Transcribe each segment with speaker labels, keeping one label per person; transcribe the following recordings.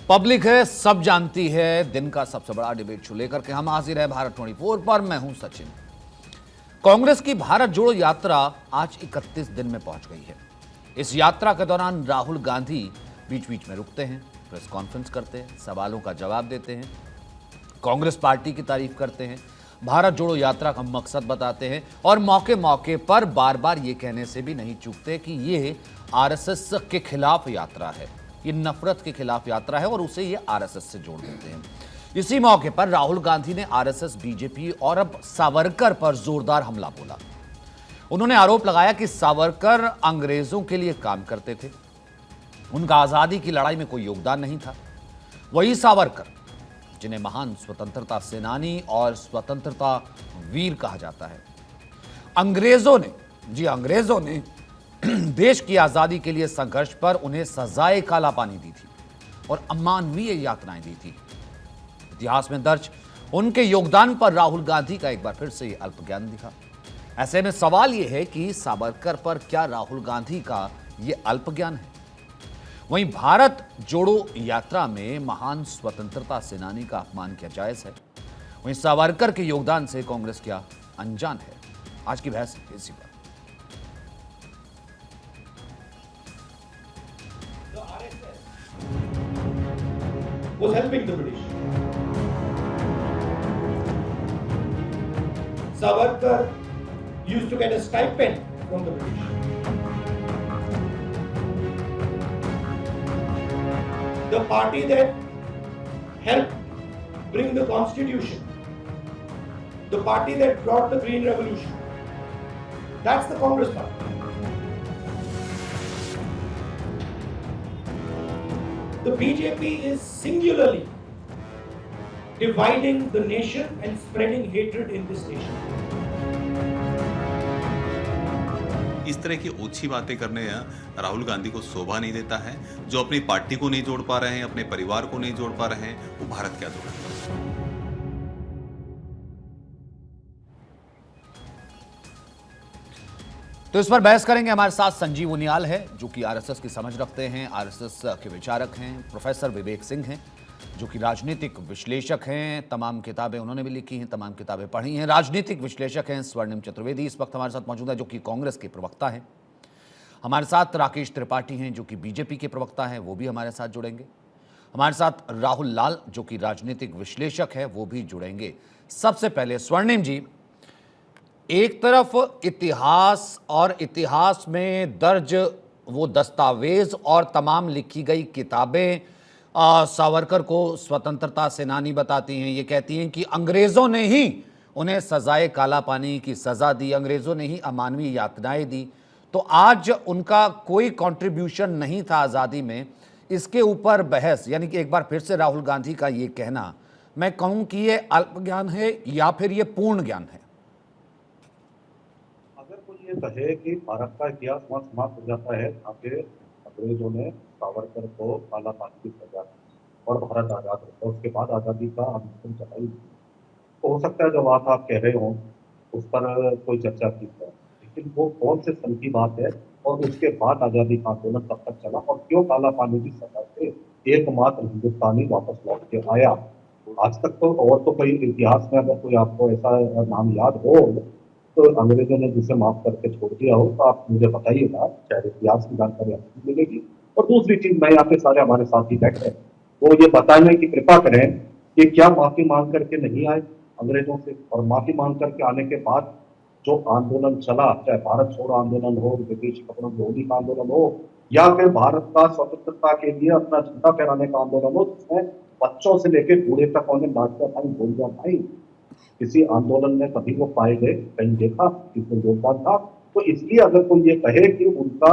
Speaker 1: Public है, सब जानती है। दिन का सबसे बड़ा डिबेट शो लेकर के हम हाजिर है भारत 24 पर। मैं हूं सचिन। कांग्रेस की भारत जोड़ो यात्रा आज 31 दिन में पहुंच गई है। इस यात्रा के दौरान राहुल गांधी बीच बीच में रुकते हैं, प्रेस कॉन्फ्रेंस करते हैं, सवालों का जवाब देते हैं, कांग्रेस पार्टी की तारीफ करते हैं, भारत जोड़ो यात्रा का मकसद बताते हैं और मौके मौके पर बार बार ये कहने से भी नहीं चूकते कि ये आरएसएस के खिलाफ यात्रा है, ये नफरत के खिलाफ यात्रा है और उसे ये आरएसएस से जोड़ देते हैं। इसी मौके पर राहुल गांधी ने आरएसएस, बीजेपी और अब सावरकर पर जोरदार हमला बोला। उन्होंने आरोप लगाया कि सावरकर अंग्रेजों के लिए काम करते थे, उनका आजादी की लड़ाई में कोई योगदान नहीं था। वही सावरकर जिन्हें महान स्वतंत्रता सेनानी और स्वतंत्रता वीर कहा जाता है, अंग्रेजों ने देश की आजादी के लिए संघर्ष पर उन्हें सजाए काला पानी दी थी और अमानवीय यातनाएं दी थी। इतिहास में दर्ज उनके योगदान पर राहुल गांधी का एक बार फिर से अल्प ज्ञान दिखा। ऐसे में सवाल यह है कि सावरकर पर क्या राहुल गांधी का यह अल्प ज्ञान है? वहीं भारत जोड़ो यात्रा में महान स्वतंत्रता सेनानी का अपमान क्या जायज है? वहीं सावरकर के योगदान से कांग्रेस क्या अनजान है? आज की बहस इसी पर।
Speaker 2: Was helping the British. Savarkar used to get a stipend from the British. The party that helped bring the constitution, the party that brought the Green Revolution, that's the Congress party. The BJP is singularly dividing the nation and spreading hatred in this nation.
Speaker 3: इस तरह की ओछी बातें करने राहुल गांधी को शोभा नहीं देता है। जो अपनी पार्टी को नहीं जोड़ पा रहे हैं, अपने परिवार को नहीं जोड़ पा रहे हैं, वो भारत क्या जोड़ेगा?
Speaker 1: तो इस पर बहस करेंगे। हमारे साथ संजीव उनियाल है जो कि आरएसएस की समझ रखते हैं, आरएसएस के विचारक हैं। प्रोफेसर विवेक सिंह हैं जो कि राजनीतिक विश्लेषक हैं, तमाम किताबें उन्होंने भी लिखी हैं, तमाम किताबें पढ़ी हैं, राजनीतिक विश्लेषक हैं। स्वर्णिम चतुर्वेदी इस वक्त हमारे साथ मौजूद है जो कि कांग्रेस के प्रवक्ता हैं। हमारे साथ राकेश त्रिपाठी हैं जो कि बीजेपी के प्रवक्ता हैं, वो भी हमारे साथ जुड़ेंगे। हमारे साथ राहुल लाल जो कि राजनीतिक विश्लेषक है, वो भी जुड़ेंगे। सबसे पहले स्वर्णिम जी, एक तरफ इतिहास और इतिहास में दर्ज वो दस्तावेज और तमाम लिखी गई किताबें सावरकर को स्वतंत्रता सेनानी बताती हैं। ये कहती हैं कि अंग्रेज़ों ने ही उन्हें सजाए काला पानी की सज़ा दी, अंग्रेज़ों ने ही अमानवीय यातनाएं दी। तो आज उनका कोई कंट्रीब्यूशन नहीं था आज़ादी में। इसके ऊपर बहस, यानी कि एक बार फिर से राहुल गांधी का ये कहना, मैं कहूँ कि ये अल्प ज्ञान है या फिर ये पूर्ण ज्ञान है?
Speaker 4: ये कहे कि भारत का इतिहास वहां समाप्त हो जाता है जहाँ पे अंग्रेजों ने सावरकर को काला पानी की सजा दी और भारत आजाद होता, उसके बाद आजादी का आंदोलन चलाई। तो हो सकता है जो बात आप कह रहे हो उस पर कोई चर्चा की है, लेकिन वो कौन से सन की बात है और उसके बाद आजादी का आंदोलन कब तक चला और क्यों काला पानी की सजा से एकमात्र हिंदुस्तानी वापस लौट के आया? आज तक तो और तो कोई इतिहास में अगर कोई आपको ऐसा नाम याद हो तो अंग्रेजों ने जिसे माफ करके छोड़ दिया हो तो आप मुझे बताइएगा, शायद इतिहास की जानकारी आपको मिलेगी। और दूसरी चीज, मैं यहाँ पे सारे हमारे साथी बैठे हैं, वो ये बताने की कृपा करें कि क्या माफी मांग करके नहीं आए अंग्रेजों से, और माफी मांग करके आने के बाद जो आंदोलन चला, चाहे भारत छोड़ो आंदोलन हो, ब्रिटिश कपड़ों की होली का आंदोलन हो, या फिर भारत का स्वतंत्रता के लिए अपना झंडा फहराने का आंदोलन हो, जिसमें बच्चों से लेकर बूढ़े तक उन्हें नाचता था, गोलियां खाई, किसी आंदोलन में कभी वो पाए गए, कहीं देखा किसमें योगदान था? तो इसलिए अगर कोई ये कहे कि उनका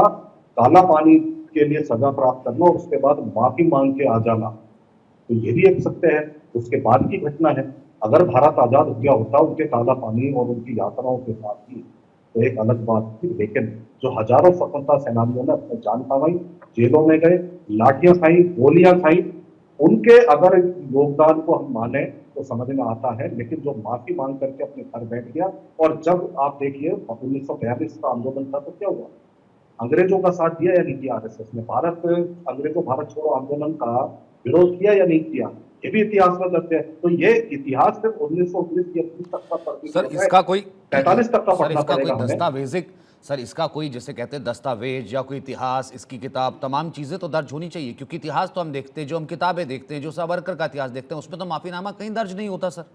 Speaker 4: काला पानी के लिए सजा प्राप्त करना और उसके बाद माफी मांग के आ जाना, तो ये भी एक सत्य है, उसके बाद की घटना है। अगर भारत आजाद हो गया होता उनके काला पानी और उनकी यात्राओं के साथ ही, तो एक अलग बात थी। लेकिन जो हजारों स्वतंत्रता सेनानियों ने अपने जान गंवाई, जेलों में गए, लाठियां खाई, गोलियां खाई, उनके अगर योगदान को हम माने तो समझ में आता है। लेकिन जो माफी मांग करके अपने घर बैठ गया, और जब आप देखिए 1942 का आंदोलन था तो क्या हुआ, अंग्रेजों का साथ दिया या नहीं किया आरएसएस ने? भारत छोड़ो आंदोलन का विरोध किया या नहीं किया, ये भी इतिहास में करते हैं। तो ये इतिहास सिर्फ 1919 की 31 तक का पढ़
Speaker 1: सर इसका कोई
Speaker 4: 45 तक का
Speaker 1: सर
Speaker 4: पढ़ना
Speaker 1: इसका कोई
Speaker 4: पड़ेगा हमें।
Speaker 1: दस्तावेजिक सर इसका कोई जैसे कहते हैं दस्तावेज या कोई इतिहास, इसकी किताब, तमाम चीजें तो दर्ज होनी चाहिए, क्योंकि इतिहास तो हम देखते हैं, जो हम किताबें देखते हैं, जो सावरकर का इतिहास देखते हैं, उसमें तो माफीनामा कहीं दर्ज नहीं होता सर।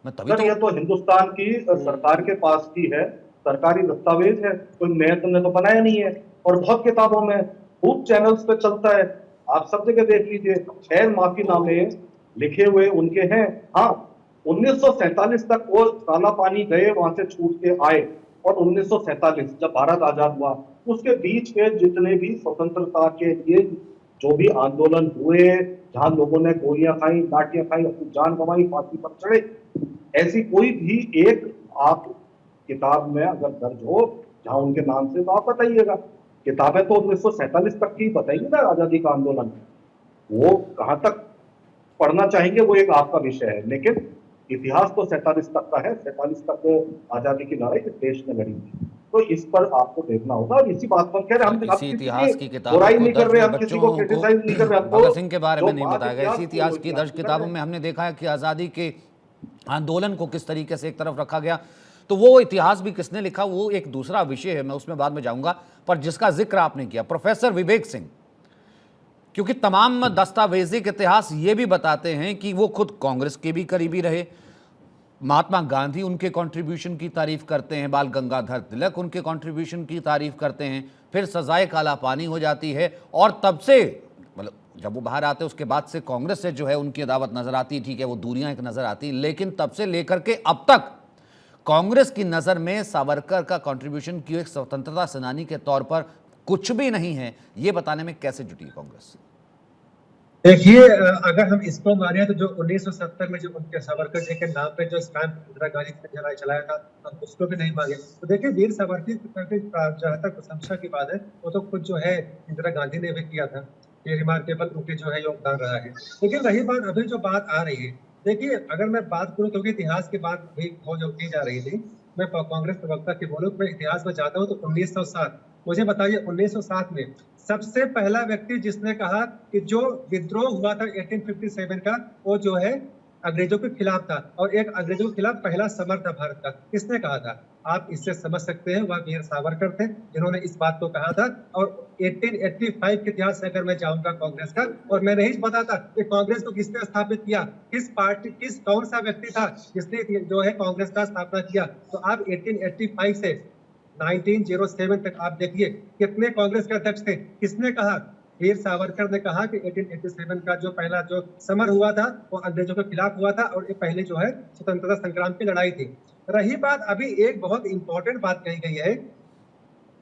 Speaker 1: मैं तभी
Speaker 4: सर ये
Speaker 1: तो
Speaker 4: तो हिंदुस्तान की सरकार के पास की है, सरकारी दस्तावेज है, कोई नया तुमने तो बनाया नहीं है। और बहुत किताबों में खूब चैनल्स पे चलता है, आप सब जगह देख लीजिए, 6 माफीनामे लिखे हुए उनके हैं। हाँ, 1947 तक वो काला पानी गए, वहां से छूट के आए, और 1947 जब भारत आजाद हुआ उसके बीच के जितने भी स्वतंत्रता के लिए जो भी आंदोलन हुए, जहां लोगों ने गोलियां खाई, लाठियां खाई, अपनी जान गंवाई, फांसी पर चढ़े, ऐसी कोई भी एक आप किताब में अगर दर्ज हो जहां उनके नाम से, तो आप बताइएगा। किताबें तो 1947 तक की बताइए ना, आजादी का आंदोलन, वो कहां तक पढ़ना चाहेंगे वो एक आपका विषय है, लेकिन इतिहास तो 47 तक का है। 47 तक आजादी की लड़ाई इस देश ने लड़ी थी, तो इस पर आपको देखना होगा। और इसी बात पर कह रहे हम
Speaker 1: इसी इतिहास की किताब
Speaker 4: बुराई नहीं कर रहे, हम किसी को क्रिटिसाइज नहीं कर रहे।
Speaker 1: भगत सिंह के बारे में नहीं बताया गया। इसी इतिहास की दर्ज किताबों में हमने देखा है कि आजादी के आंदोलन को किस तरीके से एक तरफ रखा गया। तो वो इतिहास भी किसने लिखा वो एक दूसरा विषय है, मैं उसमें बाद में जाऊंगा। पर जिसका जिक्र आपने किया प्रोफेसर विवेक सिंह, क्योंकि तमाम दस्तावेजिक इतिहास ये भी बताते हैं कि वो खुद कांग्रेस के भी करीबी रहे, महात्मा गांधी उनके कंट्रीब्यूशन की तारीफ करते हैं, बाल गंगाधर तिलक उनके कंट्रीब्यूशन की तारीफ करते हैं, फिर सजाए काला पानी हो जाती है, और तब से मतलब जब वो बाहर आते उसके बाद से कांग्रेस से जो है उनकी अदावत नजर आती, ठीक है वो दूरियां एक नजर आती, लेकिन तब से लेकर के अब तक कांग्रेस की नजर में सावरकर का कंट्रीब्यूशन की एक स्वतंत्रता सेनानी के तौर पर कुछ भी नहीं है, ये बताने में कैसे जुटी कांग्रेस?
Speaker 5: देखिए, अगर हम इसको माने तो जो 1970 में जो उनके सावरकर जी के नाम पे जो स्टैम्प इंदिरा गांधी ने चलाया था, हम उसको भी नहीं मांगे। तो देखिए, वीर सावरकर जहाँ तक प्रशंसा की बात है, वो तो खुद जो है इंदिरा गांधी ने भी किया था, ये रिमार्केबल उनके जो है योगदान रहा है। लेकिन रही बात अभी जो बात आ रही है, देखिए अगर मैं बात करूँ, क्योंकि इतिहास की बात भी बहुत जो की जा रही थी, मैं कांग्रेस प्रवक्ता की बोलूँ, मैं इतिहास में जाता हूँ तो 1907, मुझे बताइए 1907 में सबसे पहला व्यक्ति जिसने कहा कि जो विद्रोह हुआ था 1857 का, वो जो है अंग्रेजों के खिलाफ था, और एक अंग्रेजों के खिलाफ पहला समर था भारत का, किसने कहा था? आप इससे समझ सकते हैं वह वीर सावरकर थे जिन्होंने इस बात को कहा था। और 1885 के इतिहास से अगर मैं जाऊंगा कांग्रेस का, और मैं नहीं बताता कि कांग्रेस को किसने स्थापित किया, किस पार्टी, कौन सा व्यक्ति था जिसने जो है कांग्रेस का स्थापना किया, तो आप 1885 से 1907 तक आप देखिए कितने कांग्रेस के अध्यक्ष थे। किसने कहा? वीर सावरकर ने कहा कि 1887 का जो पहला जो समर हुआ था वो अंग्रेजों के खिलाफ हुआ था, और ये पहले जो है स्वतंत्रता संग्राम की लड़ाई थी। रही बात, अभी एक बहुत इंपॉर्टेंट बात कही गई है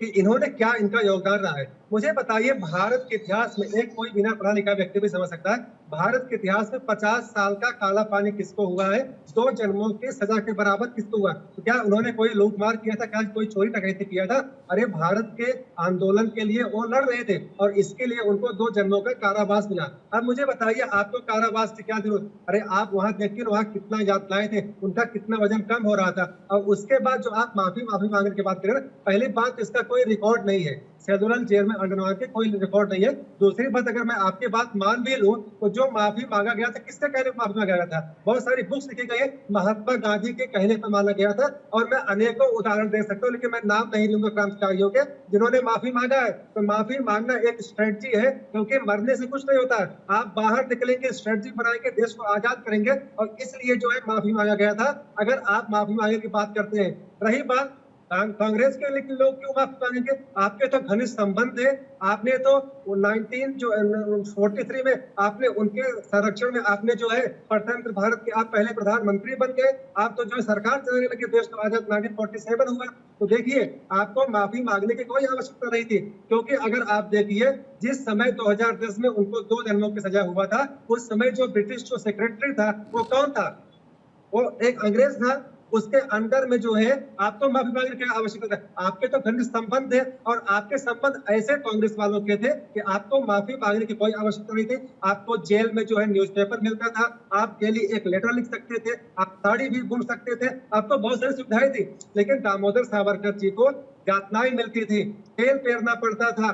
Speaker 5: कि इन्होंने क्या इनका योगदान रहा है। मुझे बताइए, भारत के इतिहास में एक कोई बिना पढ़ा लिखा व्यक्ति भी समझ सकता है, भारत के इतिहास में 50 साल का काला पानी किसको हुआ है? 2 जन्मों की सजा के बराबर किसको हुआ? तो क्या उन्होंने कोई लूटमार किया था? क्या कोई चोरी डकैती किया था? अरे भारत के आंदोलन के लिए वो लड़ रहे थे, और इसके लिए उनको 2 जन्मों का कारावास मिला। अब मुझे बताइए, आपको कारावास की क्या जरूरत? अरे आप वहां देखिए, वहां कितना यातनाएं थे, उनका कितना वजन कम हो रहा था, और उसके बाद जो आप माफी मांगने की बात करें, पहली बात इसका कोई रिकॉर्ड नहीं है, शेड्यूल जेल में अंडरवर्ल्ड के कोई रिकॉर्ड नहीं है। दूसरी बात, अगर मैं आपकी बात मान भी लूं तो जो माफी मांगा गया था, किसके कहने पर माफी मांगा गया था? बहुत सारी बुक्स लिखी गई है, महात्मा गांधी के कहने पर मांगा गया था, और मैं अनेकों उदाहरण दे सकता हूँ, लेकिन मैं नाम नहीं लूंगा क्रांतिकारियों के जिन्होंने माफी मांगा है। तो माफी मांगना एक स्ट्रेटजी है, क्योंकि मरने से कुछ नहीं होता है, आप बाहर निकलेंगे, स्ट्रेटजी बनाएंगे, देश को आजाद करेंगे, और इसलिए जो है माफी मांगा गया था, अगर आप माफी मांगने की बात करते हैं। रही बात कांग्रेस के, लेकिन लोग क्यों माफी मांगेंगे? आपके तो घनिष्ठ संबंध है, आपने तो 1943 में आपने उनके संरक्षण में आपने जो है स्वतंत्र भारत के आप पहले प्रधानमंत्री बन गए, आप तो जो है सरकार चलाने लगे, देश को आजाद 1947 हुआ। तो देखिए, आपको माफी मांगने की कोई आवश्यकता नहीं थी, क्योंकि अगर आप देखिए जिस समय 2010 में उनको 2 जन्मों की सजा हुआ था, उस समय जो ब्रिटिश जो सेक्रेटरी था वो कौन था? वो एक अंग्रेज था, उसके अंदर में जो है आपको माफी मांगने की आवश्यकता है। आपके तो घनिष्ठ संबंध है, और आपके संबंध ऐसे कांग्रेस वालों के थे कि आपको माफी मांगने की कोई आवश्यकता नहीं थी। आपको जेल में जो है न्यूज़पेपर मिलता था, आप डेली एक लेटर लिख सकते थे, आप साड़ी भी बुन सकते थे, आपको बहुत सारी सुविधाएं थी। लेकिन दामोदर सावरकर जी को यातनाएं मिलती थी, तेल पेरना पड़ता था,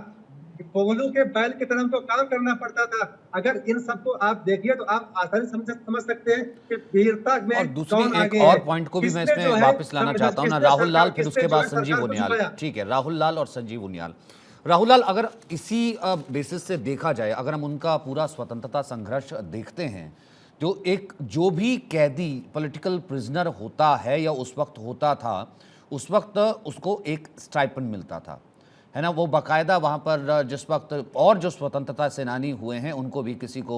Speaker 5: कोवलों के बैल की तरह हमको काम करना पड़ता था। अगर इन सबको आप देखिए तो आप आसानी से समझ सकते हैं कि वीरता में
Speaker 1: और दूसरी
Speaker 5: कौन
Speaker 1: एक
Speaker 5: आगे
Speaker 1: और
Speaker 5: है।
Speaker 1: पॉइंट को भी मैं
Speaker 5: किसने जो
Speaker 1: इसमें
Speaker 5: है
Speaker 1: वापस लाना
Speaker 5: सम-
Speaker 1: चाहता हूँ ना,
Speaker 5: किसने
Speaker 1: राहुल लाल,
Speaker 5: सरकार-
Speaker 1: फिर
Speaker 5: किसने
Speaker 1: उसके
Speaker 5: जो
Speaker 1: बाद
Speaker 5: है
Speaker 1: संजीव
Speaker 5: सरकार को
Speaker 1: उनियाल।
Speaker 5: झुकाया।
Speaker 1: ठीक है, राहुल लाल और संजीव उनियाल। राहुल लाल, अगर इसी बेसिस से देखा जाए, अगर हम उनका पूरा स्वतंत्रता संघर्ष देखते हैं, तो एक जो भी कैदी पॉलिटिकल प्रिजनर होता है या उस वक्त होता था, उस वक्त उसको एक स्टाइपेंड मिलता था, है ना। वो बाकायदा वहाँ पर जिस वक्त और जो स्वतंत्रता सेनानी हुए हैं उनको भी किसी को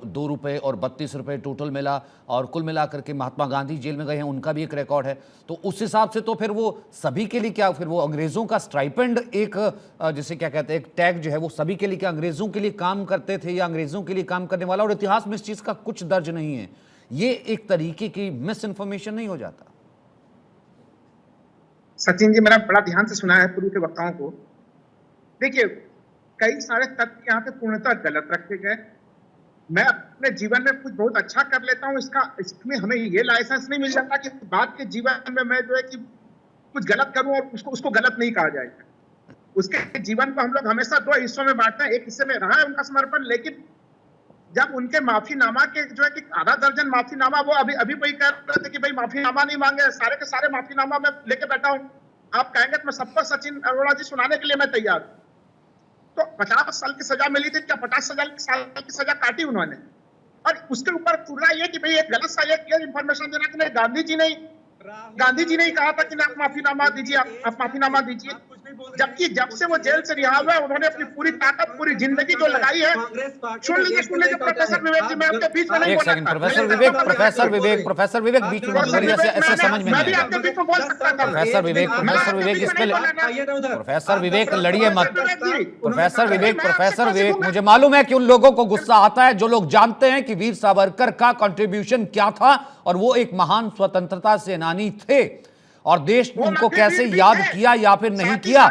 Speaker 1: 2 रुपये और 32 रुपये टोटल मिला, और कुल मिलाकर के महात्मा गांधी जेल में गए हैं उनका भी एक रिकॉर्ड है। तो उस हिसाब से तो फिर वो सभी के लिए क्या, फिर वो अंग्रेज़ों का स्टाइपेंड एक जिसे क्या कहते हैं, एक टैग जो है वो सभी के लिए, क्या अंग्रेज़ों के लिए काम करते थे या अंग्रेज़ों के लिए काम करने वाला, और इतिहास में इस चीज़ का कुछ दर्ज नहीं है। ये एक तरीके की मिस इन्फॉर्मेशन नहीं हो जाता?
Speaker 6: सचिन जी, मेरा बड़ा ध्यान से सुना है पूर्व के वक्ताओं को। देखिए, कई सारे तथ्य यहाँ पे पूर्णतः गलत रखे गए। मैं अपने जीवन में कुछ बहुत अच्छा कर लेता हूँ, इसमें हमें ये लाइसेंस नहीं मिल जाता कि बाद के जीवन में मैं जो है कि कुछ गलत करूं और उसको गलत नहीं कहा जाएगा। उसके जीवन को हम लोग हमेशा 2 हिस्सों में बांटते हैं। एक हिस्से में रहा है उनका समर्पण, लेकिन जब उनके माफीनामा के जो है कि आधा दर्जन माफीनामा, वो अभी वही कह रहे थे कि भाई माफीनामा नहीं मांगे, सारे के सारे माफीनामा मैं लेके बैठा हूं। आप कहेंगे तो मैं सबको सचिन अरोड़ा जी सुनाने के लिए मैं तैयार हूं। तो 50 साल की सजा मिली थी, क्या 50 साल की सजा काटी उन्होंने? और उसके ऊपर तुलना ये कि भाई एक गलत सा ये इंफॉर्मेशन देना कि नहीं, गांधी जी ने ही कहा था कि आप माफीनामा दीजिए, आप माफीनामा दीजिए। जबकि जब से वो जेल से रिहा हुआ है, उन्होंने अपनी पूरी ताकत, पूरी जिंदगी जो लगाई है। सुन लीजिए प्रोफेसर विवेक जी, मैं आपके बीच में नहीं
Speaker 1: एक
Speaker 6: बोल
Speaker 1: सेकंड,
Speaker 6: सकता।
Speaker 1: प्रोफेसर विवेक बीच में मत बोलिए, ऐसे समझ में
Speaker 6: मैं भी
Speaker 1: नहीं
Speaker 6: आपके
Speaker 1: आएगा।
Speaker 6: बीच में बोल सकता था।
Speaker 1: प्रोफेसर विवेक इस पे, प्रोफेसर विवेक लड़िए मत। प्रोफेसर विवेक, मुझे मालूम है कि उन लोगों को गुस्सा आता है जो लोग जानते हैं कि वीर सावरकर का कंट्रीब्यूशन क्या था, और वो एक महान स्वतंत्रता सेनानी थे, और देश ने उनको कैसे याद किया या फिर नहीं किया।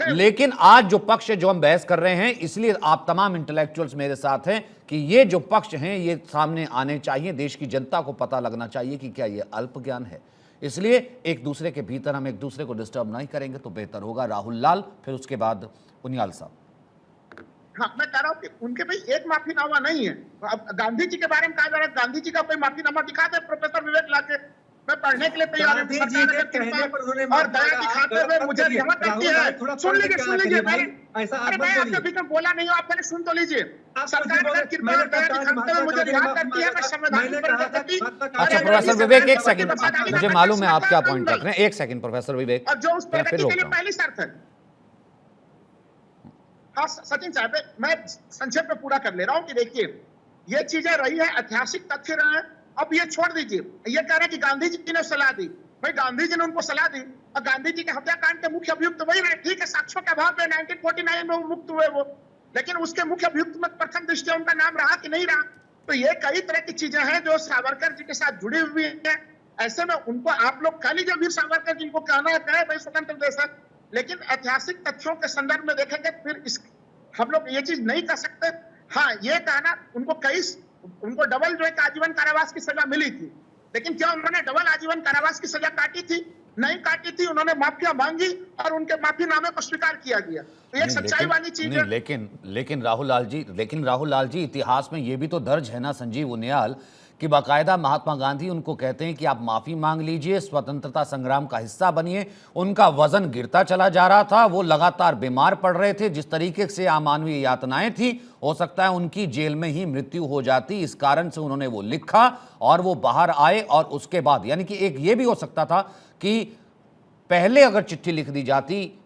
Speaker 1: लेकिन आज जो पक्ष है, जो हम बहस कर रहे हैं, इसलिए आप तमाम इंटेलेक्चुअल्स मेरे साथ हैं कि ये जो पक्ष हैं ये सामने आने चाहिए, देश की जनता को पता लगना चाहिए कि क्या ये अल्प ज्ञान है। इसलिए एक दूसरे के भीतर हम एक दूसरे को डिस्टर्ब नहीं करेंगे तो बेहतर होगा। राहुल लाल, फिर उसके बाद उनियाल साहब।
Speaker 6: हाँ, मैं कह रहा हूँ कि उनके भाई एक माफीनामा नहीं है। अब गांधी जी के बारे में कहा जा रहा है, गांधी जी का कोई माफीनामा दिखा दे प्रोफेसर विवेक लाके, मैं पढ़ने के लिए तैयार हूँ। और दया दिखाते हुए मुझे रिहा करती है। सुन लीजिए, मैं आपके बीच में बोला नहीं हूँ, आप पहले सुन तो लीजिए। सरकार अगर कृपा और दया दिखाते हुए मुझे रिहा करती है, मैं संवैधानिक प्रगति।
Speaker 1: अच्छा प्रोफेसर विवेक, एक सेकंड, मुझे मालूम है आप क्या पॉइंट रख रहे हैं। एक सेकंड प्रोफेसर विवेक,
Speaker 6: और जो उस प्रगति के लिए पहली शर्त है। हाँ सचिन साहब, मैं संक्षेप में पूरा कर ले रहा हूँ कि देखिए, ये चीजें रही है, ऐतिहासिक तथ्य रहे हैं। अब ये छोड़ दीजिए, ये कह रहे हैं कि गांधी जी ने सलाह दी। भाई गांधी जी ने उनको सलाह दी, और गांधी जी के हत्याकांड के मुख्य अभियुक्त वही रहे। ठीक है, साक्ष्यों के अभाव में 1949 में वो मुक्त हुए वो, लेकिन उसके मुख्य अभियुक्त में प्रथम दृष्टया उनका नाम रहा कि नहीं रहा। तो ये कई तरह की चीजें हैं जो सावरकर जी के साथ जुड़ी हुई है। ऐसे में उनको आप लोग कह लीजिए वीर सावरकर जी को कहना है, कहे भाई स्वतंत्र देश है, लेकिन ऐतिहासिक तथ्यों के संदर्भ में देखेंगे फिर हम लोग ये चीज नहीं कर सकते। हाँ, ये कहना उनको डबल जो है आजीवन कारावास की सजा मिली थी, लेकिन क्या उन्होंने डबल आजीवन कारावास की सजा काटी थी? नहीं काटी थी। उन्होंने माफिया मांगी और उनके माफीनामे को स्वीकार किया गया। तो एक सच्चाई वाली चीज है।
Speaker 1: लेकिन राहुल लाल जी, इतिहास में ये भी तो दर्ज है ना संजीव उनियाल, कि बाकायदा महात्मा गांधी उनको कहते हैं कि आप माफी मांग लीजिए, स्वतंत्रता संग्राम का हिस्सा बनिए। उनका वजन गिरता चला जा रहा था, वो लगातार बीमार पड़ रहे थे, जिस तरीके से अमानवीय यातनाएं थी, हो सकता है उनकी जेल में ही मृत्यु हो जाती। इस कारण से उन्होंने वो लिखा और वो बाहर आए, और उसके बाद यानी कि एक ये भी हो सकता था कि पहले अगर चिट्ठी लिख दी जाती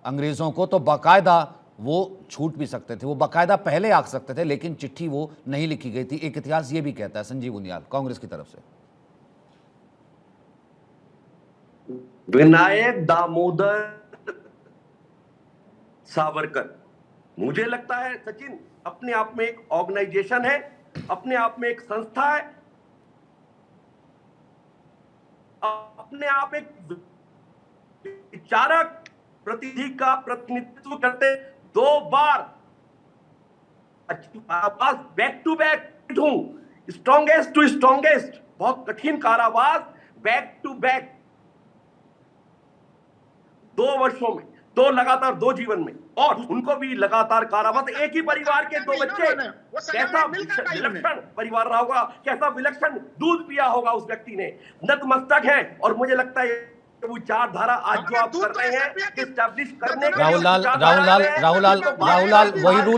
Speaker 1: अंग्रेजों को तो बाकायदा वो छूट भी सकते थे, वो बाकायदा पहले आ सकते थे, लेकिन चिट्ठी वो नहीं लिखी गई थी। एक इतिहास ये भी कहता है। संजीव उनियाल, कांग्रेस की तरफ से।
Speaker 7: विनायक दामोदर सावरकर, मुझे लगता है सचिन, अपने आप में एक ऑर्गेनाइजेशन है, अपने आप में एक संस्था है, अपने आप एक विचारक प्रतिनिधि का प्रतिनिधित्व करते। 2 बार बैक टू बैक हूं, स्ट्रॉन्गेस्ट टू स्ट्रॉन्गेस्ट, बहुत कठिन कारावास, बैक टू बैक 2 वर्षों में दो लगातार 2 जीवन में, और उनको भी लगातार कारावास। एक ही परिवार के 2 बच्चे, कैसा विलक्षण परिवार रहा होगा, कैसा विलक्षण दूध पिया होगा उस व्यक्ति ने। नतमस्तक है। और मुझे लगता है वो विचारधारा आज जो आप कर रहे हैं एस्टैब्लिश करने के
Speaker 1: राहुल लाल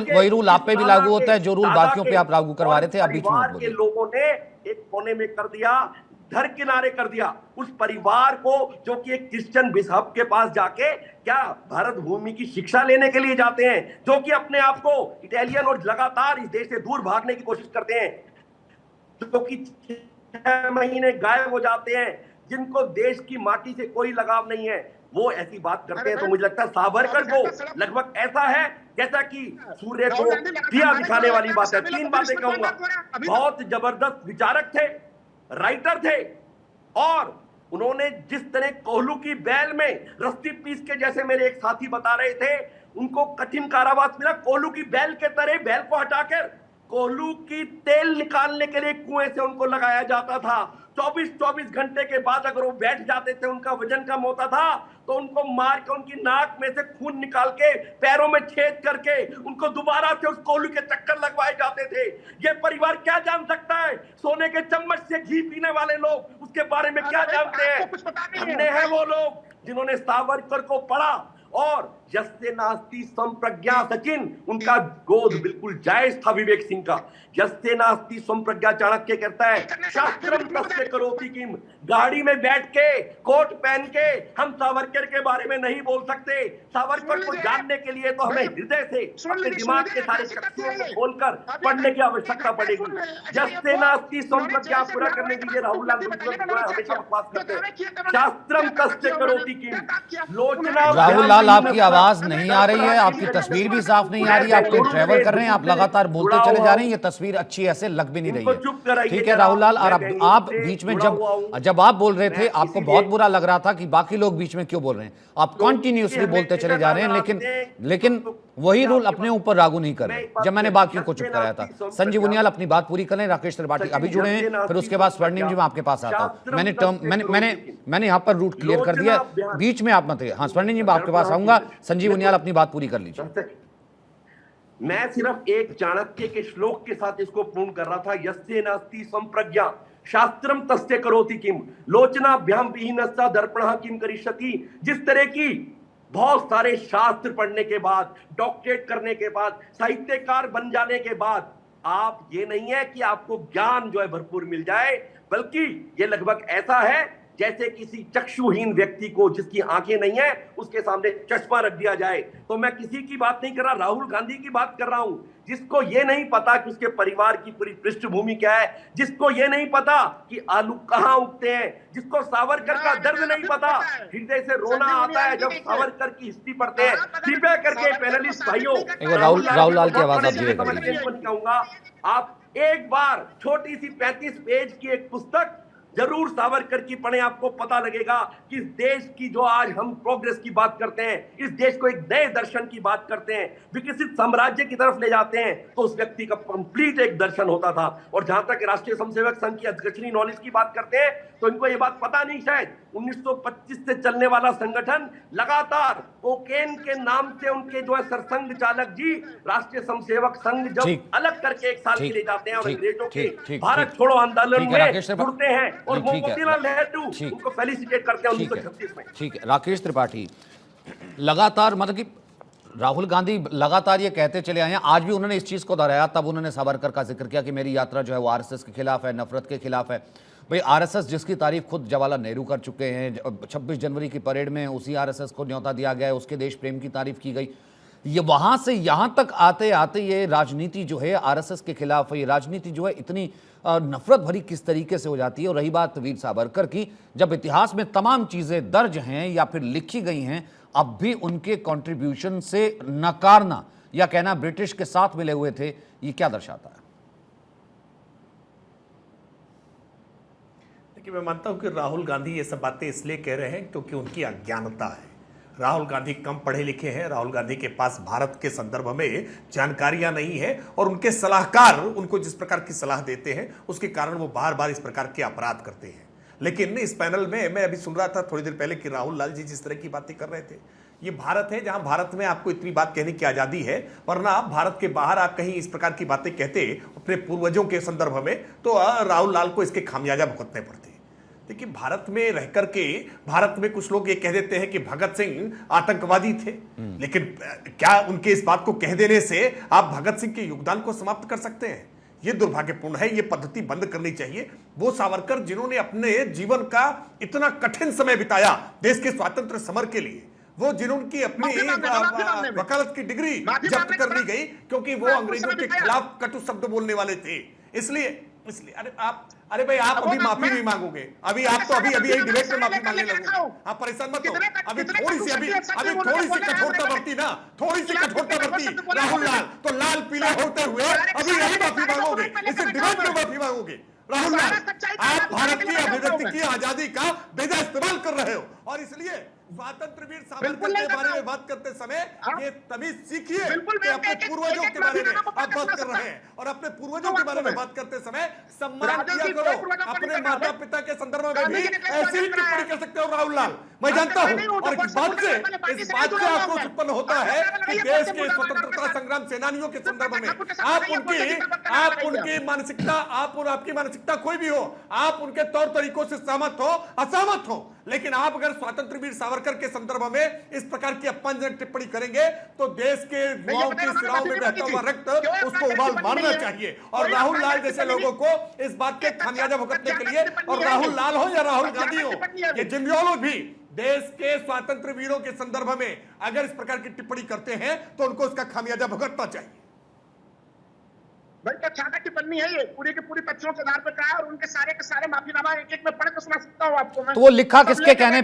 Speaker 1: वही रूल आप पे भी लागू होता है जो रूल बाकियों पे आप लागू करवा रहे थे। आप बीच में मत बोलिए।
Speaker 7: लोगों ने एक कोने में कर दिया, घर किनारे कर दिया उस परिवार को, जो कि एक क्रिश्चियन बिशप के पास जाके क्या भारत भूमि की शिक्षा लेने के लिए जाते हैं, जो कि अपने आप को इटालियन और लगातार इस देश से दूर भागने की कोशिश करते हैं, जो कि 6 महीने गायब हो जाते हैं, जिनको देश की माटी से कोई लगाव नहीं है, वो ऐसी बात करते हैं। तो मुझे लगता है सावरकर को लगभग ऐसा है जैसा कि सूर्य को दिया दिखाने वाली बात है। 3 बातें कहूंगा। बहुत जबरदस्त विचारक थे, राइटर थे, और उन्होंने जिस तरह कोहलू की बैल में रस्सी पीस के, जैसे मेरे एक साथी बता रहे थे, उनको कठिन कारावास मिला। कोहलू की बैल के तरह बैल को हटाकर कोहलू की तेल निकालने के लिए कुएं से उनको लगाया जाता था। 24 घंटे के बाद अगर वो बैठ जाते थे, उनका वजन कम होता था, तो उनको मार के उनकी नाक में से खून निकाल के पैरों में छेद करके उनको दोबारा से उस कोहलू के चक्कर लगवाए जाते थे। ये परिवार क्या जान सकता है? सोने के चम्मच से घी पीने वाले लोग उसके बारे में क्या जानते हैं? हमने हैं वो लोग जिन्होंने सावरकर को पढ़ा, और यस्ते नास्ति संप्रज्ञा। सचिन, उनका गोद बिल्कुल जायज था विवेक सिंह का। यस्ते नास्ति संप्रज्ञा चाणक्य कहता है, शास्त्रम तस्य करोति किम। गाड़ी में बैठ के, कोट पहन के हम सावरकर के बारे में नहीं बोल सकते। सावरकर को जानने के लिए तो हमें हृदय से अपने दिमाग के सारे शक्तियों को खोलकर पढ़ने की आवश्यकता पड़ेगी। यस्ते नास्ति संप्रज्ञा पूरा करने के लिए राहुल लाल हमेशा बकवास करते हैं। शास्त्रम तस्य करोति किम। लोचना
Speaker 1: राहुल लाल, आपकी आवाज नहीं आ रही है, आपकी तस्वीर भी साफ नहीं आ रही है, आप कहीं ट्रैवल कर रहे हैं, आप लगातार बोलते चले जा रहे हैं, ये तस्वीर अच्छी ऐसे लग भी नहीं रही है। ठीक है राहुल लाल, और आप बीच में जब आप बोल रहे थे आपको बहुत बुरा लग रहा था कि बाकी लोग बीच में क्यों बोल रहे हैं। आप कंटिन्यूअसली बोलते चले जा रहे हैं, लेकिन वही रूल अपने ऊपर लागू नहीं कर रहे जब मैंने बाकियों को चुप कराया था। संजीव उनियाल अपनी बात पूरी करें। राकेश त्रिपाठी अभी जुड़े हैं, फिर उसके बाद स्वर्णिम जी मैं आपके पास आता हूं। मैंने यहाँ पर रूट क्लियर कर दिया, बीच में आप मत। हाँ स्वर्णिम जी मैं आपके पास आऊंगा, संजीव उनियाल अपनी बात पूरी कर लीजिए।
Speaker 7: मैं सिर्फ एक चाणक्य के श्लोक के साथ इसको पूर्ण कर रहा था। यस्ते नास्ति संप्रज्ञा शास्त्रम तस्य करोति किम, लोचनाभ्याम विहीनस्सा दर्पणः किम करिष्यति। जिस तरह की बहुत सारे शास्त्र पढ़ने के बाद, डॉक्टरेट करने के बाद, साहित्यकार बन जाने के बाद, आप ये नहीं है कि आपको ज्ञान जो है भरपूर मिल जाए, बल्कि ये लगभग ऐसा है जैसे किसी चक्षुहीन व्यक्ति को, जिसकी आंखें नहीं है, उसके सामने चश्मा रख दिया जाए। तो मैं किसी की बात नहीं कर रहा, राहुल गांधी की बात कर रहा हूं, जिसको ये नहीं पता कि उसके परिवार की पूरी पृष्ठभूमि क्या है, जिसको ये नहीं पता कि आलू कहां उगते हैं, जिसको सावरकर का दर्द नहीं पता। हृदय से रोना आता है जब सावरकर की हिस्ट्री पढ़ते हैं। कृपया करके पैनलिस्ट भाइयों,
Speaker 1: राहुल लाल की आवाज
Speaker 7: कहूंगा, आप एक बार छोटी सी 35 पेज की एक पुस्तक जरूर सावरकर की पढ़ें। आपको पता लगेगा कि इस देश की जो आज हम प्रोग्रेस की बात करते हैं, इस देश को एक नए दर्शन की बात करते हैं, विकसित साम्राज्य की तरफ ले जाते हैं, तो उस व्यक्ति का कंप्लीट एक दर्शन होता था। और जहां तक राष्ट्रीय स्वयंसेवक संघ की अध्यक्षनी नॉलेज की बात करते हैं, तो इनको ये बात पता नहीं शायद 1925 से चलने वाला संगठन लगातार कोकेन के नाम से उनके जो है सरसंघ चालक जी राष्ट्रीय स्वयंसेवक संघ जब अलग करके एक साल के लिए जाते हैं और अंग्रेजों के भारत छोड़ो आंदोलन में जुड़ते हैं और मोतीलाल नेहरू उनको फेलिसिटेट करते हैं 1936 में।
Speaker 1: ठीक है राकेश त्रिपाठी, लगातार मतलब कि राहुल गांधी लगातार ये कहते चले आए हैं, आज भी उन्होंने इस चीज को दोहराया, तब उन्होंने सावरकर का जिक्र किया कि मेरी यात्रा जो है वो आरएसएस के खिलाफ है, नफरत के खिलाफ है। भाई आरएसएस जिसकी तारीफ खुद जवाहरलाल नेहरू कर चुके हैं, 26 जनवरी की परेड में उसी आरएसएस को न्योता दिया गया है, उसके देश प्रेम की तारीफ की गई। ये वहां से यहां तक आते आते ये राजनीति जो है आरएसएस के खिलाफ, ये राजनीति जो है इतनी नफरत भरी किस तरीके से हो जाती है। और रही बात वीर सावरकर की, जब इतिहास में तमाम चीजें दर्ज हैं या फिर लिखी गई हैं, अब भी उनके कंट्रीब्यूशन से नकारना या कहना ब्रिटिश के साथ मिले हुए थे, ये क्या दर्शाता है?
Speaker 8: देखिए, मैं मानता हूं कि राहुल गांधी ये सब बातें इसलिए कह रहे हैं क्योंकि उनकी अज्ञानता है। राहुल गांधी कम पढ़े लिखे हैं, राहुल गांधी के पास भारत के संदर्भ में जानकारियां नहीं है, और उनके सलाहकार उनको जिस प्रकार की सलाह देते हैं उसके कारण वो बार बार इस प्रकार के अपराध करते हैं। लेकिन इस पैनल में मैं अभी सुन रहा था थोड़ी देर पहले कि राहुल लाल जी जिस तरह की बातें कर रहे थे ये भारत है जहां भारत में आपको इतनी बात कहने की आजादी है, वरना आप भारत के बाहर आप कहीं इस प्रकार की बातें कहते अपने पूर्वजों के संदर्भ में तो राहुल लाल को इसके खामियाजा भुगतने पड़ते। देखिए, भारत में रह करके भारत में कुछ लोग ये कह देते हैं कि भगत सिंह आतंकवादी थे, लेकिन क्या उनके इस बात को कह देने से आप भगत सिंह के योगदान को समाप्त कर सकते हैं? ये दुर्भाग्यपूर्ण है। ये पद्धति बंद करनी चाहिए। वो सावरकर जिन्होंने अपने जीवन का इतना कठिन समय बिताया देश के स्वातंत्र समर के लिए, वो जिन्होंने अपनी वकालत की डिग्री जब्त कर ली गई क्योंकि वो अंग्रेजों के खिलाफ कटु शब्द बोलने वाले थे। इसलिए अरे भाई, आप अभी माफी नहीं मांगोगे? अभी आप तो अभी यही डिबेट में माफी मांगने लगोगे। आप परेशान मत हो। अभी थोड़ी सी कठोरता बरती ना, थोड़ी सी कठोरता बरती राहुल लाल, तो लाल पीले होते हुए अभी यही माफी मांगोगे, इसे डिबेट में माफी मांगोगे। राहुल लाल, आप भारत की अभिव्यक्ति की आजादी का बेजा इस्तेमाल कर रहे हो, और इसलिए स्वातंत्र वीर सावरकर के बारे में बात करते समय ये तभी सीखिए कि अपने पूर्वजों के बारे में आप बात कर रहे हैं, और अपने पूर्वजों के बारे में बात करते समय सम्मान किया करो। अपने माता पिता के संदर्भ में भी ऐसी ही टिप्पणी कर सकते हो राहुल लाल, मैं जानता हूं। और इस बात से आक्रोश उत्पन्न होता है कि देश के स्वतंत्रता संग्राम सेनानियों के संदर्भ में आप उनकी मानसिकता, आपकी मानसिकता कोई भी हो, आप उनके तौर तरीकों से सहमत हो असहमत हो, लेकिन आप अगर स्वतंत्र वीर सावरकर के संदर्भ में इस प्रकार की अपमानजनक टिप्पणी करेंगे तो देश के युवाओं के सिराओं में बहता हुआ रक्त उसको उबाल मारना चाहिए। और राहुल लाल जैसे लोगों को इस बात के खामियाजा भुगतने के लिए, और राहुल लाल हो या राहुल गांधी हो, ये जिन लोग भी देश के स्वतंत्र वीरों के संदर्भ में अगर इस प्रकार की टिप्पणी करते हैं तो उनको उसका खामियाजा भुगतना चाहिए।
Speaker 6: भाई, तो छाता टिप्पणी है ये, पूरी के पूरी तथ्यों के आधार पर कहा, और उनके सारे के सारे माफीनामा एक एक में पढ़ के सुना सकता हूं आपको मैं।
Speaker 1: तो वो लिखा किसके कहने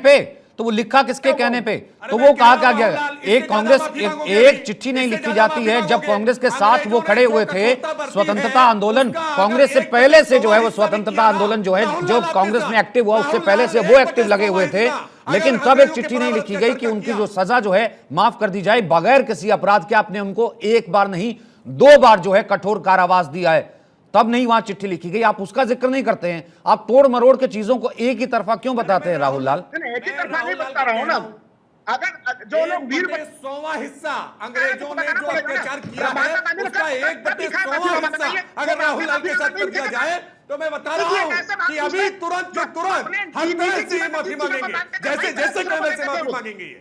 Speaker 1: पे? तो वो कहा क्या गया? एक कांग्रेस एक चिट्ठी नहीं लिखी जाती है। जब कांग्रेस के साथ वो खड़े हुए थे स्वतंत्रता आंदोलन, कांग्रेस से पहले से जो है वो स्वतंत्रता आंदोलन जो है, जो कांग्रेस में एक्टिव हुआ उससे पहले से वो एक्टिव लगे हुए थे, लेकिन तब एक चिट्ठी नहीं लिखी गई कि उनकी जो सजा जो है माफ कर दी जाए बगैर किसी अपराध के। आपने उनको एक बार नहीं 2 बार जो है कठोर कारावास दिया है, तब नहीं वहां चिट्ठी लिखी गई। आप उसका जिक्र नहीं करते हैं। आप तोड़ मरोड़ के चीजों को एक ही तरफा क्यों बताते हैं राहुल लाल?
Speaker 6: एक ही तरफा नहीं बता रहा हूं ना। अगर जो लोग वीर
Speaker 8: 1/100वां हिस्सा अंग्रेजों ने जो अत्याचार किया है उसका 1/100वां हिस्सा अगर राहुल लाल के साथ कर दिया जाए तो मैं बता रहा हूं कि अभी तुरंत हर तरह से माफी मांगेंगे, जैसे कहने से माफी मांगेंगे।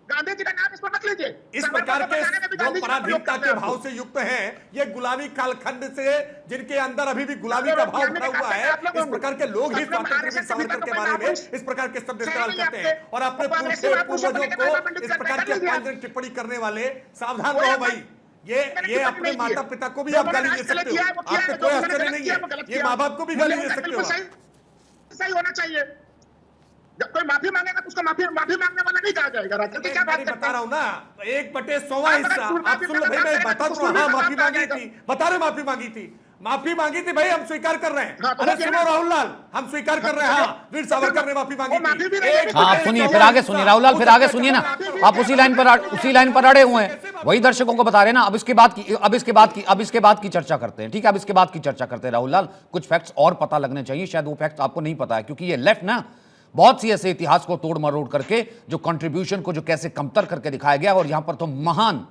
Speaker 6: गांधी जी का नाम इस पर मत लीजिए।
Speaker 8: इस प्रकार के जो पराधीनता के भाव से युक्त हैं, ये गुलामी कालखंड से जिनके अंदर अभी भी गुलामी का भाव भरा हुआ है, इस प्रकार के लोग ही स्वतंत्र वीर सावरकर के बारे में इस प्रकार के शब्द इस्तेमाल करते हैं। और अपने पूर्वजों को इस प्रकार की अपमानजनक टिप्पणी करने वाले सावधान रहो भाई। ये अपने माता पिता को भी आप गाली दे सकते हो, आपको कोई आश्चर्य नहीं है। ये माँ बाप को भी गाली दे सकते हो।
Speaker 6: सही होना चाहिए। जब कोई माफी मांगेगा तो उसको माफी मांगने वाला नहीं कहा जाएगा। राजनीति क्या बात
Speaker 8: बता रहा हूं ना, 1/100वां हिस्सा। आप सुन लो भाई, मैं बता तो रहा, माफी मांगी थी, बता रहे माफी मांगी थी भाई, हम स्वीकार कर रहे हैं। अरे सुनो राहुल लाल, हम स्वीकार कर रहे हैं, हाँ, वीर सावरकर ने माफी मांगी थी।
Speaker 1: हाँ, आप सुनिए, फिर आगे सुनिए राहुल लाल, फिर आगे सुनिए ना। आप उसी लाइन पर अड़े हुए हैं, वही दर्शकों को बता रहे हैं ना। अब इसके बाद की चर्चा करते हैं, ठीक है? अब इसके बाद की चर्चा करते हैं राहुल लाल। कुछ फैक्ट्स और पता लगने चाहिए, शायद वो फैक्ट्स आपको नहीं पता है, क्योंकि ये लेफ्ट ना बहुत सी ऐसे इतिहास को तोड़ मरोड़ करके जो कंट्रीब्यूशन को जो कैसे कमतर करके दिखाया गया, और यहां पर तो महान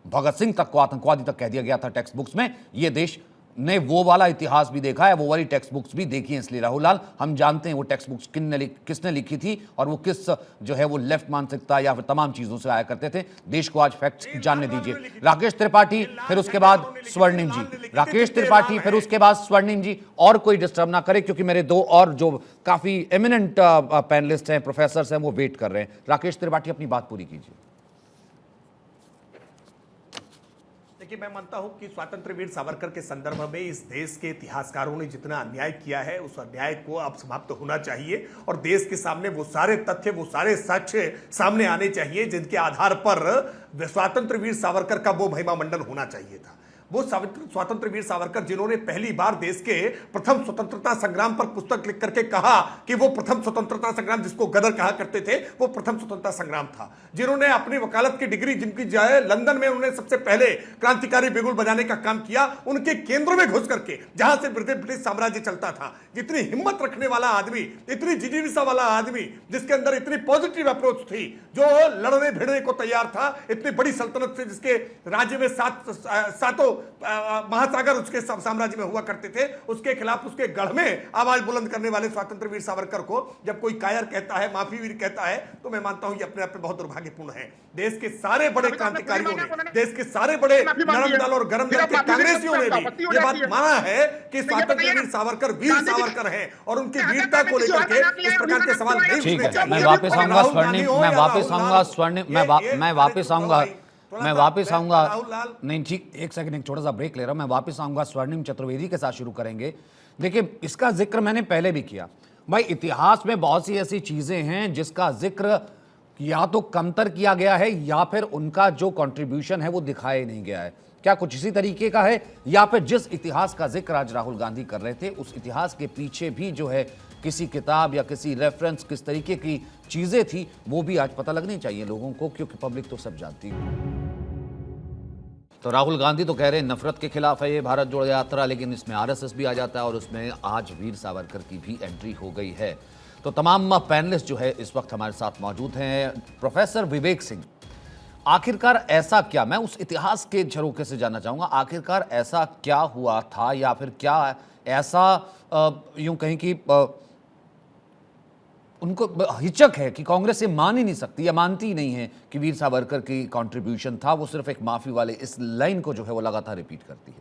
Speaker 1: भगत सिंह तक को आतंकवादी तक कह दिया गया था टेक्स्ट बुक्स में। ये देश ने वो वाला इतिहास भी देखा है, वो वाली टेक्स्ट बुक्स भी देखी है। इसलिए राहुल लाल, हम जानते हैं वो टेक्स्ट बुक्स किसने लिखी थी, और वो किस जो है वो लेफ्ट मानसिकता या फिर तमाम चीजों से आया करते थे। देश को आज फैक्ट्स जानने दीजिए। राकेश त्रिपाठी, फिर उसके बाद स्वर्णिम जी। राकेश त्रिपाठी, फिर उसके बाद स्वर्णिम जी। और कोई डिस्टर्ब ना करे, क्योंकि मेरे 2 और जो काफी एमिनेंट पैनलिस्ट हैं, प्रोफेसर हैं, वो वेट कर रहे हैं। राकेश त्रिपाठी, अपनी बात पूरी कीजिए।
Speaker 8: कि मैं मानता हूं कि स्वतंत्र वीर सावरकर के संदर्भ में इस देश के इतिहासकारों ने जितना अन्याय किया है, उस अन्याय को अब समाप्त होना चाहिए, और देश के सामने वो सारे तथ्य, वो सारे साक्ष्य सामने आने चाहिए जिनके आधार पर स्वतंत्र वीर सावरकर का वो महिमा मंडन होना चाहिए था। वो स्वतंत्र वीर सावरकर जिन्होंने पहली बार देश के प्रथम स्वतंत्रता संग्राम पर पुस्तक लिख करके कहा कि वो प्रथम स्वतंत्रता संग्राम, जिसको गदर कहा करते थे, वो प्रथम स्वतंत्रता संग्राम था। जिन्होंने अपनी वकालत की डिग्री, जिनकी जो है लंदन में उन्होंने सबसे पहले क्रांतिकारी बिगुल बजाने का काम किया, उनके केंद्रों में घुस करके, जहां से ब्रिटिश साम्राज्य चलता था। जितनी हिम्मत रखने वाला आदमी, इतनी जिजीविसा वाला आदमी, जिसके अंदर इतनी पॉजिटिव अप्रोच थी, जो लड़ने भिड़ने को तैयार था, इतनी बड़ी सल्तनत से, जिसके राज्य में सातों महासागर उसके साम्राज्य में हुआ करते थे, उसके खिलाफ उसके गढ़ में आवाज बुलंद करने वाले स्वतंत्र वीर सावरकर को जब कोई कायर कहता है, माफी वीर कहता है, तो मैं मानता हूं ये अपने आप में बहुत दुर्भाग्यपूर्ण है। देश के सारे बड़े क्रांतिकारियों ने, देश के सारे बड़े नरम दल और गरम दल के कांग्रेसियों ने भी ये बात माना है कि स्वतंत्र वीर सावरकर वीर सावरकर हैं और उनकी वीरता को लेकर के इस प्रकार के सवाल नहीं
Speaker 1: ठीक
Speaker 8: उठने
Speaker 1: है,
Speaker 8: चाहिए।
Speaker 1: मैं वापस आऊंगा स्वर्णिम, मैं वापस आऊंगा
Speaker 8: स्वर्णिम,
Speaker 1: मैं वापस आऊंगा नहीं, ठीक, एक सेकंड, एक छोटा सा ब्रेक ले रहा हूं। मैं वापस आऊंगा स्वर्णिम चतुर्वेदी के साथ शुरू करेंगे। देखिए, इसका जिक्र मैंने पहले भी किया भाई, इतिहास में बहुत सी ऐसी चीजें हैं जिसका जिक्र या तो कमतर किया गया है या फिर उनका जो कंट्रीब्यूशन है वो दिखाया नहीं गया है। क्या कुछ इसी तरीके का है, या फिर जिस इतिहास का जिक्र आज राहुल गांधी कर रहे थे, उस इतिहास के पीछे भी जो है किसी किताब या किसी रेफरेंस, किस तरीके की चीजें थी, वो भी आज पता लगनी चाहिए लोगों को, क्योंकि पब्लिक तो सब जानती है। तो राहुल गांधी तो कह रहे हैं नफरत के खिलाफ है ये भारत जोड़ो यात्रा, लेकिन इसमें आरएसएस भी आ जाता है और उसमें आज वीर सावरकर की भी एंट्री हो गई है। तो तमाम पैनलिस्ट जो है इस वक्त हमारे साथ मौजूद हैं। प्रोफेसर विवेक सिंह, आखिरकार ऐसा क्या, मैं उस इतिहास के झरोखे से जानना चाहूंगा, आखिरकार ऐसा क्या हुआ था, या फिर क्या ऐसा यूं कहें कि उनको हिचक है कि कांग्रेस ये मान ही नहीं सकती या मानती ही नहीं है कि वीर सावरकर की कंट्रीब्यूशन था, वो सिर्फ एक माफी वाले इस लाइन को जो है वो लगातार रिपीट करती है।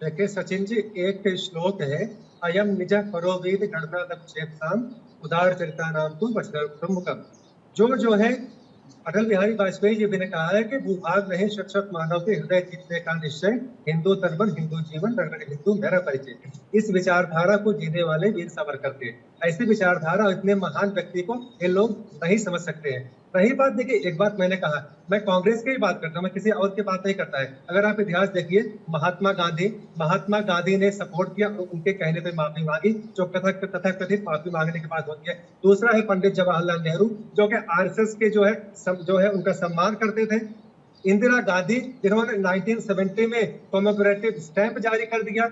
Speaker 5: देखिए सचिन जी, एक श्लोक है, अयम निज परोवेद गणनादक्षेपसाम उदार चरिता नाम तू प्रमुखम। जो है अटल बिहारी वाजपेयी जी ने कहा है कि भूभाग नहीं शत मानव के हृदय जीतने का निश्चय, हिंदू तर्पण हिंदू जीवन रण हिंदू मेरा परिचय। इस विचारधारा को जीने वाले वीर सावरकर थे। ऐसी विचारधारा इतने महान व्यक्ति को ये लोग नहीं समझ सकते हैं। रही बात, देखिए एक बात मैंने कहा, मैं कांग्रेस की बात करता हूँ, मैं किसी और की बात नहीं करता है। अगर आप इतिहास देखिए, महात्मा गांधी ने सपोर्ट किया, उनके कहने पे माफी मांगी, जो तथाकथित माफी मांगने की बात होती है। दूसरा है पंडित जवाहरलाल नेहरू, जो कि आरएसएस के जो है उनका सम्मान करते थे। इंदिरा गांधी, जिन्होंने 1970 में कॉमेमोरेटिव स्टैंप जारी कर दिया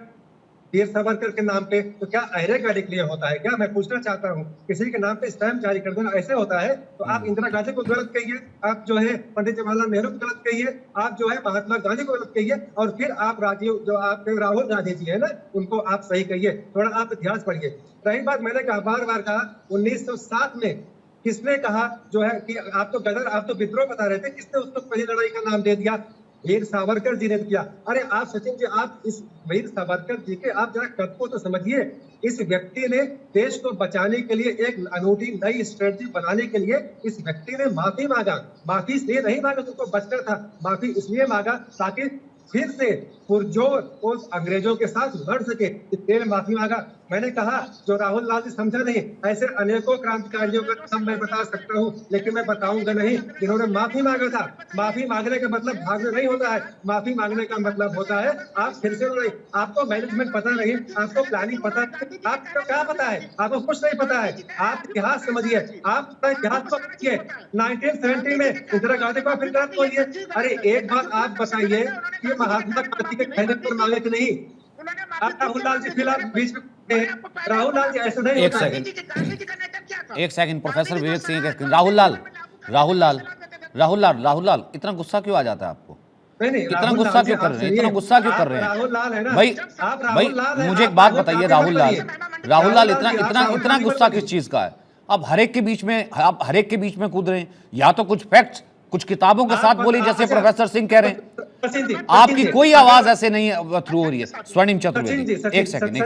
Speaker 5: वीर सावरकर के नाम पे। तो क्या अहरे गाड़ी के लिए होता है क्या? मैं पूछना चाहता हूँ, किसी के नाम पे स्टैंप जारी कर देना ऐसे होता है? तो आप इंदिरा गांधी को गलत कहिए, आप जो है पंडित जवाहरलाल नेहरू को गलत कहिए, आप जो है महात्मा गांधी को गलत कहिए, और फिर आप राहुल गांधी जी है ना, उनको आप सही कहिए। थोड़ा आप इतिहास पढ़िए। रही बात, मैंने कहा, बार बार कहा, 1907 में किसने कहा जो है कि आप तो गदर, आप तो विद्रोह बता रहे थे, किसने उसको पहली लड़ाई का नाम दे दिया? वीर सावरकर जी ने किया। अरे आप सचिन जी, आप इस वीर सावरकर जी के आप जरा कद को तो समझिए। इस व्यक्ति ने देश को बचाने के लिए एक अनूठी नई स्ट्रेटजी बनाने के लिए इस व्यक्ति ने माफी मांगा। माफी इसलिए नहीं मांगा तो बचकर था, माफी इसलिए मांगा ताकि फिर से पुरजोर उस अंग्रेजों के साथ लड़ सके, इसलिए माफी मांगा। मैंने कहा, जो राहुल लाल जी समझा नहीं, ऐसे अनेकों क्रांतिकारियों का नाम मैं बता सकता हूँ, लेकिन मैं बताऊंगा नहीं, जिन्होंने माफी मांगा था। माफी मांगने का मतलब भागना नहीं होता है, माफी मांगने का मतलब होता है आप फिर से लड़ाई। आपको मैनेजमेंट पता नहीं, आपको प्लानिंग पता नहीं, आपको क्या पता है? आपको कुछ नहीं पता है। आप इतिहास समझिए, आप इतिहास को समझिए। 1970 में इंदिरा गांधी को फिर बात बोलिए। अरे एक बात आप बताइए कि महात्मा गांधी के कहने पर मांगे कि नहीं? राहुल लाल जी फिलहाल बीच में, राहुल लाल जी ऐसा नहीं होता है।
Speaker 1: एक सेकंड प्रोफेसर विवेक सिंह, राहुल लाल इतना गुस्सा क्यों आ जाता है आपको?
Speaker 5: नहीं,
Speaker 1: इतना गुस्सा क्यों कर रहे हैं? इतना गुस्सा क्यों कर रहे हैं?
Speaker 5: राहुल लाल है ना
Speaker 1: भाई मुझे एक बात बताइए, राहुल लाल इतना गुस्सा किस चीज का है? आप हर एक के बीच में कूद रहे हैं। या तो कुछ फैक्ट्स, कुछ किताबों के साथ बोली, जैसे प्रोफेसर सिंह कह रहे हैं। आपकी कोई आवाज ऐसे नहीं थ्रू हो रही है। स्वर्णिम चतुर्वेदी, एक सेकंड,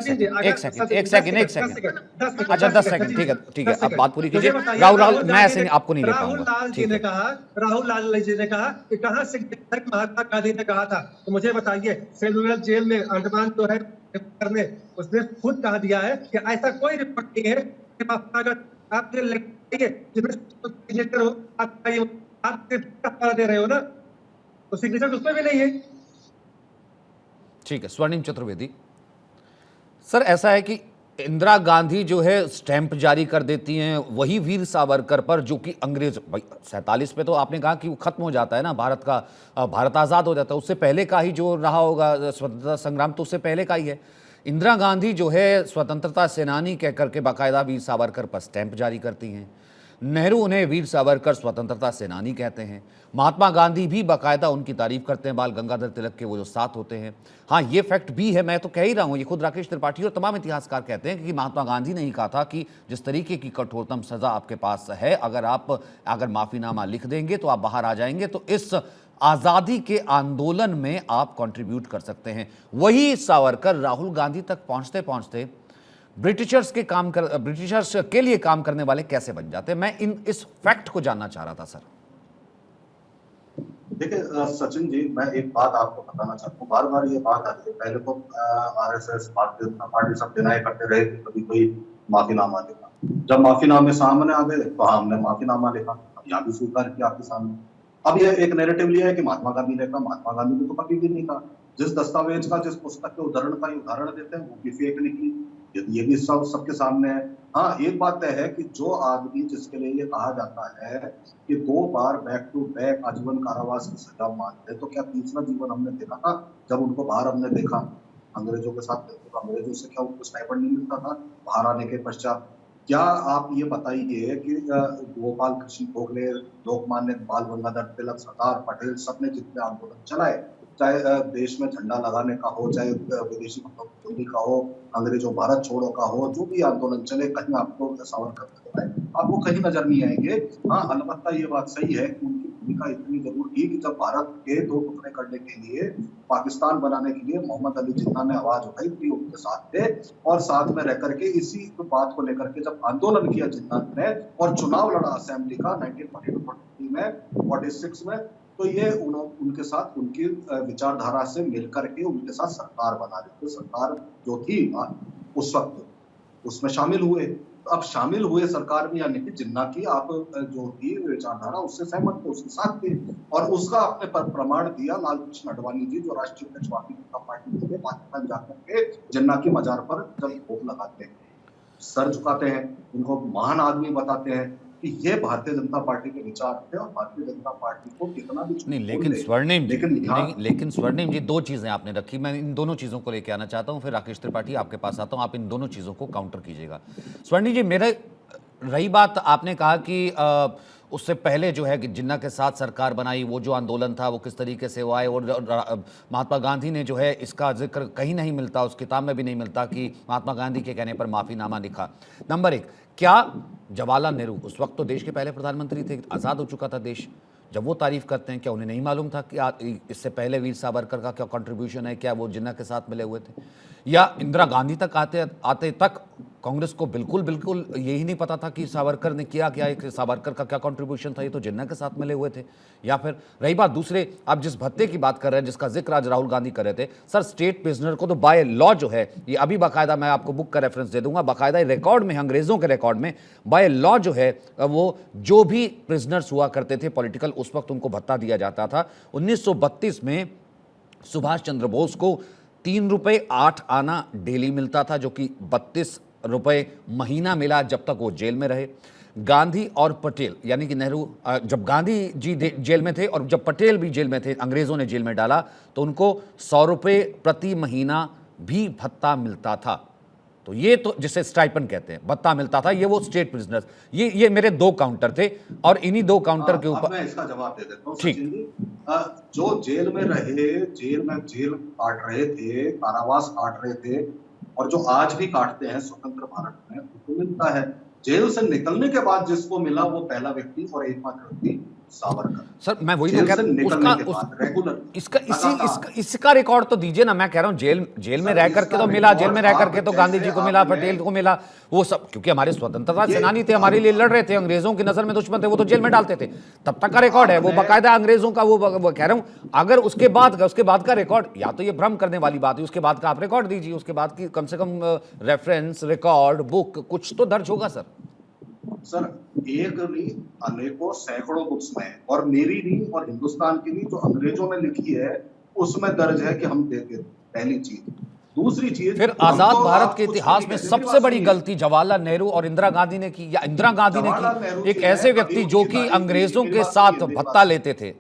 Speaker 1: अच्छा 10 सेकंड, ठीक है, आप बात पूरी कीजिए। राहुल मैं ऐसे आपको नहीं ले पाऊंगा।
Speaker 5: राहुल लाल जी ने कहा कि कहां से महात्मा गांधी ने कहा था, तो मुझे बताइए। सेलुलर जेल में अंडमान जो है करने, उसने खुद कहा दिया है कि ऐसा कोई रिपोर्ट नहीं है कि आप सिग्नेचर हो, आप दे रहे हो ना, तो सिग्नेचर उसमें भी नहीं है।
Speaker 1: ठीक है, स्वर्णिम चतुर्वेदी सर, ऐसा है कि इंदिरा गांधी जो है स्टैंप जारी कर देती हैं वही वीर सावरकर पर, जो कि अंग्रेज भाई 47 पे तो आपने कहा कि वो खत्म हो जाता है ना, भारत का भारत आज़ाद हो जाता है, उससे पहले का ही जो रहा होगा स्वतंत्रता संग्राम तो उससे पहले का ही है। इंदिरा गांधी जो है स्वतंत्रता सेनानी कह करके बाकायदा वीर सावरकर पर स्टैंप जारी करती हैं। नेहरू उन्हें वीर सावरकर स्वतंत्रता सेनानी कहते हैं। महात्मा गांधी भी बाकायदा उनकी तारीफ करते हैं, बाल गंगाधर तिलक के वो जो साथ होते हैं। हाँ, ये फैक्ट भी है, मैं तो कह ही रहा हूँ, ये खुद राकेश त्रिपाठी और तमाम इतिहासकार कहते हैं कि महात्मा गांधी ने ही कहा था कि जिस तरीके की कठोरतम सजा आपके पास है, अगर माफीनामा लिख देंगे तो आप बाहर आ जाएंगे, तो इस आज़ादी के आंदोलन में आप कंट्रीब्यूट कर सकते हैं। वही सावरकर राहुल गांधी तक पहुंचते पहुंचते ब्रिटिशर्स के लिए काम करने वाले कैसे बन जाते हैं? मैं इस फैक्ट को जानना चाह रहा था सर।
Speaker 4: देखिए सचिन जी, मैं एक बात आपको बताना चाहता हूँ। बार बार ये बात आती है, पहले तो आरएसएस, भारतीय जनता पार्टी सब डिनाई करते रहे कि कभी कोई माफीनामा लिखा। जब माफीनामे सामने आ गए तो हाँ, हमने माफीनामा लिखा, अब यहाँ भी स्वीकार किया आपके सामने। अब ये एक नैरेटिव लिया है कि महात्मा गांधी ने कहा, महात्मा गांधी ने तो कभी भी नहीं कहा। जिस दस्तावेज का, जिस पुस्तक के उदाहरण देते हैं वो भी फेक निकली, ये भी सबके सामने है। हाँ, एक बात तय है कि जो आदमी जिसके लिए ये कहा जाता है कि 2 बार बैक टू बैक आजीवन कारावास की सजा मानते, तो क्या तीसरा जीवन हमने देखा था जब उनको बाहर हमने देखा अंग्रेजों के साथ? तो अंग्रेजों से क्या उनको स्नाइपर नहीं मिलता था बाहर आने के पश्चात? क्या आप ये बताइए कि गोपाल कृष्ण गोखले, लोकमान्य बाल गंगाधर तिलक, सरदार पटेल, सबने जितने आंदोलन चलाए, चाहे देश में झंडा लगाने का हो, चाहे विदेशी बंदी का हो, अंग्रेजों भारत छोड़ो का हो, जो भी आंदोलन चले, कहीं आपको सावरकर आपको कहीं नजर नहीं आएंगे। हाँ, अलबत्ता ये बात सही है कि उनकी भूमिका इतनी जरूर थी कि जब भारत के 2 टुकड़े करने के लिए, पाकिस्तान बनाने के लिए मोहम्मद अली जिन्ना ने आवाज उठाई थी, उनके साथ थे, और साथ में रह करके इसी बात को लेकर के जब आंदोलन किया जिन्ना ने और चुनाव लड़ा असेंबली का 1942 में, 46 में, तो ये उनके साथ, उनकी विचारधारा से मिलकर के उनके साथ सरकार बना रहे थे। सरकार जो थी उस वक्त उसमें शामिल हुए। अब शामिल हुए सरकार में, यानी कि जिन्ना की आप जो थी विचारधारा उससे सहमत थे, उसके साथ थे, और उसका आपने प्रमाण दिया लाल कृष्ण आडवाणी जी, जो राष्ट्रीय अध्यक्ष भारतीय जनता पार्टी थे, पाकिस्तान जाकर के जिन्ना की मजार पर जब भोग लगाते हैं, सर झुकाते हैं, उनको महान आदमी बताते हैं कि ये भारतीय जनता पार्टी के विचार थे और भारतीय जनता पार्टी को कितना भी
Speaker 1: नहीं, लेकिन स्वर्णिम जी 2 चीजें आपने रखी, मैं इन दोनों चीजों को लेकर आना चाहता हूं, फिर राकेश त्रिपाठी आपके पास आता हूं, आप इन दोनों चीजों को काउंटर कीजिएगा। स्वर्णिम जी, मेरे रही बात, आपने कहा कि उससे पहले जो है कि जिन्ना के साथ सरकार बनाई, वो जो आंदोलन था वो किस तरीके से हुआ है, और महात्मा गांधी ने जो है इसका जिक्र कहीं नहीं मिलता, उस किताब में भी नहीं मिलता कि महात्मा गांधी के कहने पर माफीनामा लिखा। नंबर 1, क्या जवाहरलाल नेहरू उस वक्त तो देश के पहले प्रधानमंत्री थे, आज़ाद हो चुका था देश, जब वो तारीफ करते हैं, क्या उन्हें नहीं मालूम था कि इससे पहले वीर सावरकर का क्या कंट्रीब्यूशन है, क्या वो जिन्ना के साथ मिले हुए थे? या इंदिरा गांधी तक आते तक कांग्रेस को बिल्कुल यही नहीं पता था कि सावरकर ने किया क्या, एक सावरकर का क्या कंट्रीब्यूशन था, ये तो जिन्ना के साथ मिले हुए थे? या फिर रही बात दूसरे, आप जिस भत्ते की बात कर रहे हैं, जिसका जिक्र आज राहुल गांधी कर रहे थे, सर स्टेट प्रिजनर को तो बाय लॉ जो है, ये अभी बाकायदा मैं आपको बुक का रेफरेंस दे दूंगा, बाकायदा रिकॉर्ड में, अंग्रेजों के रिकॉर्ड में बाय लॉ जो है, वो जो भी प्रिजनर्स हुआ करते थे पॉलिटिकल, उस वक्त उनको भत्ता दिया जाता था। 1932 में सुभाष चंद्र बोस को 3 रुपये 8 आना डेली मिलता था, जो कि 32 रुपये महीना मिला जब तक वो जेल में रहे। गांधी और पटेल, यानी कि नेहरू, जब गांधी जी जेल में थे और जब पटेल भी जेल में थे, अंग्रेजों ने जेल में डाला, तो उनको 100 रुपये प्रति महीना भी भत्ता मिलता था। तो ये तो जिसे स्टाइपन कहते हैं, भत्ता मिलता था, ये वो स्टेट प्रिजनर्स। ये मेरे 2 काउंटर थे, और इन्हीं 2 काउंटर के ऊपर
Speaker 4: मैं इसका जवाब दे देता हूँ।
Speaker 1: ठीक,
Speaker 4: जो जेल में रहे, जेल काट रहे थे, कारावास काट रहे थे, और जो आज भी काटते हैं स्वतंत्र भारत में, उनको मिलता है। जेल से निकलने के बाद जिसको मिला वो पहला व्यक्ति और एकमात्र व्यक्ति सावरकर।
Speaker 1: सर मैं वही तो कह रहा हूं, इसका रिकॉर्ड तो दीजिए ना। मैं कह रहा हूं जेल में रह करके तो मिला, जेल में रह करके तो गांधी जी को मिला, पटेल को मिला, वो सब क्योंकि हमारे स्वतंत्रता सेनानी थे, हमारे लिए लड़ रहे थे, अंग्रेजों की नजर में दुश्मन थे, वो तो जेल में डालते थे, तब तक का रिकॉर्ड है वो बाकायदा अंग्रेजों का। वो कह रहा हूं, अगर उसके बाद का रिकॉर्ड, या तो ये भ्रम करने वाली बात है, उसके बाद का आप रिकॉर्ड दीजिए, उसके बाद की कम से कम रेफरेंस, रिकॉर्ड, बुक कुछ तो दर्ज होगा सर।
Speaker 4: सर एक नहीं, अनेकों सैकड़ों बुक्स में, और मेरी नहीं और हिंदुस्तान की नहीं, जो अंग्रेजों ने लिखी है उसमें दर्ज है कि हम देते थे। पहली चीज। दूसरी चीज,
Speaker 1: फिर
Speaker 4: हम
Speaker 1: आजाद
Speaker 4: तो
Speaker 1: भारत
Speaker 4: आप
Speaker 1: के
Speaker 4: कुछ
Speaker 1: इतिहास
Speaker 4: नहीं
Speaker 1: में
Speaker 4: कहते,
Speaker 1: सबसे
Speaker 4: मेरी
Speaker 1: बड़ी
Speaker 4: बात
Speaker 1: गलती जवाहरलाल नेहरू और इंदिरा गांधी ने की, या इंदिरा गांधी ने
Speaker 4: जवाहरलाल नेहरू
Speaker 1: की, एक
Speaker 4: जी
Speaker 1: ऐसे
Speaker 4: ने
Speaker 1: व्यक्ति
Speaker 4: कभी
Speaker 1: जो
Speaker 4: उनकी
Speaker 1: कि
Speaker 4: तारीफ
Speaker 1: अंग्रेजों
Speaker 4: नहीं की।
Speaker 1: के
Speaker 4: मेरी बात
Speaker 1: साथ
Speaker 4: सुनिए, मेरी
Speaker 1: भत्ता
Speaker 4: बात
Speaker 1: लेते थे।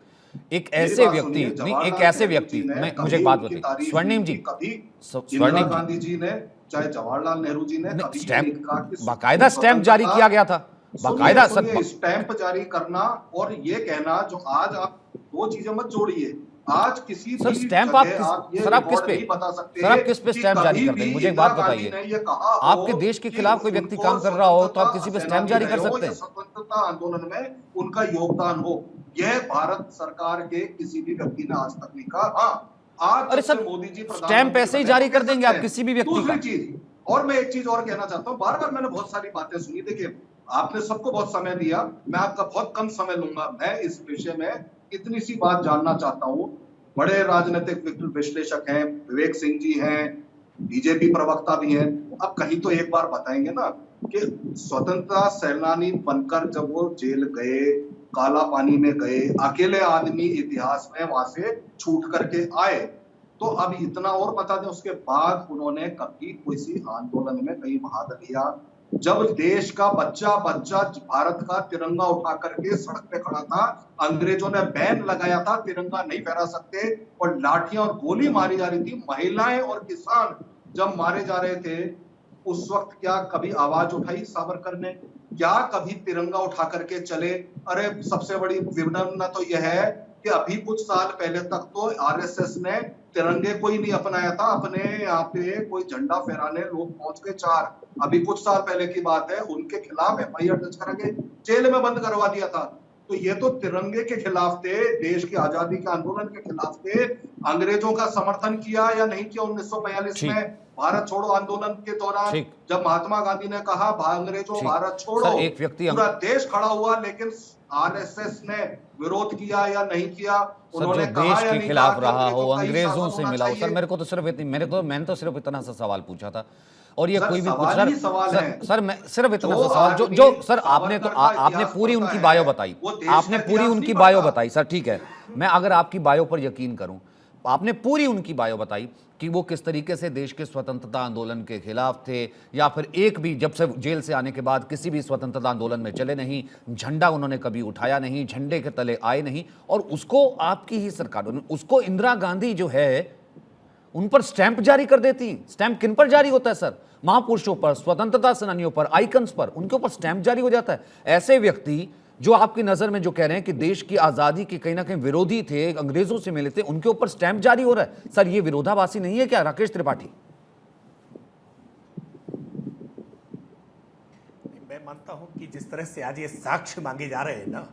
Speaker 1: एक
Speaker 4: मेरी
Speaker 1: ऐसे
Speaker 4: बात
Speaker 1: व्यक्ति
Speaker 4: सुनिए,
Speaker 1: नहीं, एक
Speaker 4: जवाहरलाल
Speaker 1: ऐसे
Speaker 4: नेहरू
Speaker 1: व्यक्ति,
Speaker 4: जी ने
Speaker 1: मैं
Speaker 4: कभी
Speaker 1: मुझे एक बात
Speaker 4: उनकी
Speaker 1: बताइए
Speaker 4: तारीफ
Speaker 1: स्वर्णिम
Speaker 4: नहीं
Speaker 1: जी,
Speaker 4: की, कभी इंदिरा
Speaker 1: स्वर्णिम जी,
Speaker 4: गांधी जी ने, चाहे जवाहरलाल नेहरू जी ने कभी ये नहीं कहा कि
Speaker 1: स्टैंप, बाकायदा स्टैंप जारी किया गया था,
Speaker 4: सुनिए
Speaker 1: बाकायदा
Speaker 4: सुनिए, स्टैंप जारी करना और ये कहना, जो आज आप दो चीजें मत जोड़िए। आज किसी
Speaker 1: सर
Speaker 4: भी
Speaker 1: स्टैंप
Speaker 4: जगह आप ये
Speaker 1: सर आप किस
Speaker 4: रिकॉर्ड
Speaker 1: पे,
Speaker 4: नहीं बता सकते
Speaker 1: सर आप किस पे
Speaker 4: कि
Speaker 1: स्टैंप जारी
Speaker 4: कभी
Speaker 1: कर देंगे?
Speaker 4: भी
Speaker 1: मुझे एक
Speaker 4: इंदिरा
Speaker 1: बात
Speaker 4: गांधी
Speaker 1: बताइए,
Speaker 4: ने ये कहा हो
Speaker 1: आपके देश के
Speaker 4: कि
Speaker 1: खिलाफ कोई व्यक्ति
Speaker 4: उनको
Speaker 1: काम कर रहा हो तो आप किसी पे
Speaker 4: स्वतंत्रता
Speaker 1: स्टैंप जारी कर
Speaker 4: सेनानी
Speaker 1: सकते
Speaker 4: रहे हो
Speaker 1: हैं?
Speaker 4: या स्वतंत्रता आंदोलन में उनका योगदान हो, यह भारत सरकार के किसी भी व्यक्ति ने आज तक नहीं कहा। हाँ, आज
Speaker 1: अरे
Speaker 4: जब से
Speaker 1: सर,
Speaker 4: मोदी जी
Speaker 1: स्टैंप ऐसे ही जारी कर देंगे आप किसी भी व्यक्ति का?
Speaker 4: दूसरी चीज, और मैं एक चीज और कहना चाहता हूँ, बार बार मैंने बहुत सारी बातें सुनी, देखिए आपने सबको बहुत समय दिया, मैं आपका बहुत कम समय लूंगा। मैं इस विषय में इतनी सी बात जानना चाहता हूँ। बड़े राजनीतिक विश्लेषक हैं, विवेक सिंह जी हैं, बीजेपी प्रवक्ता भी हैं, अब कहीं तो एक बार बताएंगे ना कि स्वतंत्रता सेनानी बनकर जब वो जेल गए, काला पानी में गए, अकेले आदमी इतिहास में वहां से छूट करके आए, तो अब इतना और बता दें, उसके बाद उन्होंने कभी किसी आंदोलन में कहीं भाग लिया? जब देश का बच्चा बच्चा भारत का तिरंगा उठा करके सड़क पे खड़ा था, अंग्रेजों ने बैन लगाया था, तिरंगा नहीं फहरा सकते, और लाठियां और गोली मारी जा रही थी, महिलाएं और किसान जब मारे जा रहे थे, उस वक्त क्या कभी आवाज उठाई सावरकर ने? क्या कभी तिरंगा उठा करके चले? अरे सबसे बड़ी विडंबना तो यह है कि अभी कुछ साल पहले तक तो आरएसएस ने तिरंगे को ही नहीं अपनाया था, अपने यहाँ पे कोई झंडा फहराने लोग पहुंच गए 4, अभी कुछ साल पहले की बात है, उनके खिलाफ एफआईआर दर्ज करा के जेल में बंद करवा दिया था। तो ये तो तिरंगे के खिलाफ थे, देश की आजादी के आंदोलन के खिलाफ थे। अंग्रेजों का समर्थन किया या नहीं किया 1942 में भारत छोड़ो आंदोलन के दौरान, जब महात्मा गांधी ने कहा अंग्रेजों भारत छोड़ो,
Speaker 1: एक व्यक्ति
Speaker 4: पूरा देश खड़ा हुआ, लेकिन आरएसएस ने विरोध किया या नहीं किया?
Speaker 1: उन्होंने देश के खिलाफ रहा हो, अंग्रेजों से मिला हो? सर मेरे को तो सिर्फ इतनी, मैंने तो सिर्फ इतना सा सवाल पूछा था, और ये कोई भी सर मैं सिर्फ इतना सा सवाल, जो सर आपने तो आपने पूरी उनकी बायो बताई, आपने पूरी उनकी बायो बताई सर, ठीक है, मैं अगर आपकी बायो पर यकीन करूं, आपने पूरी उनकी बायो बताई कि वो किस तरीके से देश के स्वतंत्रता आंदोलन के खिलाफ थे, या फिर एक भी जब से जेल से आने के बाद किसी भी स्वतंत्रता आंदोलन में चले नहीं, झंडा उन्होंने कभी उठाया नहीं, झंडे के तले आए नहीं, और उसको आपकी ही सरकार, उसको इंदिरा गांधी जो है उन पर स्टैंप जारी कर देती। स्टैंप किन पर जारी होता है सर? महापुरुषों पर, स्वतंत्रता सेनानियों पर, आइकन्स पर, उनके ऊपर स्टैंप जारी हो जाता है। ऐसे व्यक्ति जो आपकी नजर में जो कह रहे हैं कि देश की आजादी के कहीं ना कहीं विरोधी थे, अंग्रेजों से मिले थे, उनके ऊपर स्टैंप जारी हो रहा है। सर ये विरोधाभासी नहीं है क्या राकेश त्रिपाठी?
Speaker 8: मैं मानता हूं कि जिस तरह से आज ये साक्ष्य मांगे जा रहे हैं ना,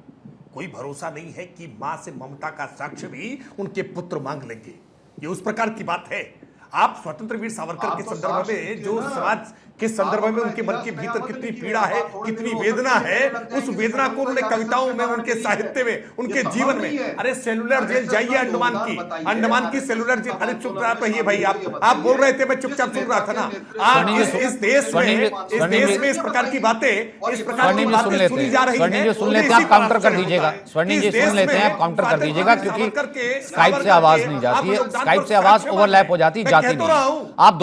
Speaker 8: कोई भरोसा नहीं है कि मां से ममता का साक्ष्य भी उनके पुत्र मांग लेंगे। ये उस प्रकार की बात है। आप स्वतंत्र वीर सावरकर के संदर्भ में, जो समाज के संदर्भ में उनके मन के भीतर कितनी पीड़ा है, कितनी वेदना है, उस वेदना को उन्होंने कविताओं में, उनके साहित्य में, उनके जीवन में, अरे सेलुलर जेल जाइए अंडमान की सेलुलर जेल, अरे चुप रहिए भाई, आप बोल रहे थे, मैं चुपचाप सुन रहा था ना। आप इस देश में इस प्रकार की बातें सुनी जा रही है।
Speaker 1: सुन लेते हैं, आप काउंटर कर दीजिएगा। स्वर्णिम जी सुन लेते हैं, आप काउंटर कर दीजिएगा, क्योंकि स्काइप से आवाज नहीं जाती है, स्काइप से आवाज ओवरलैप हो जाती है, आप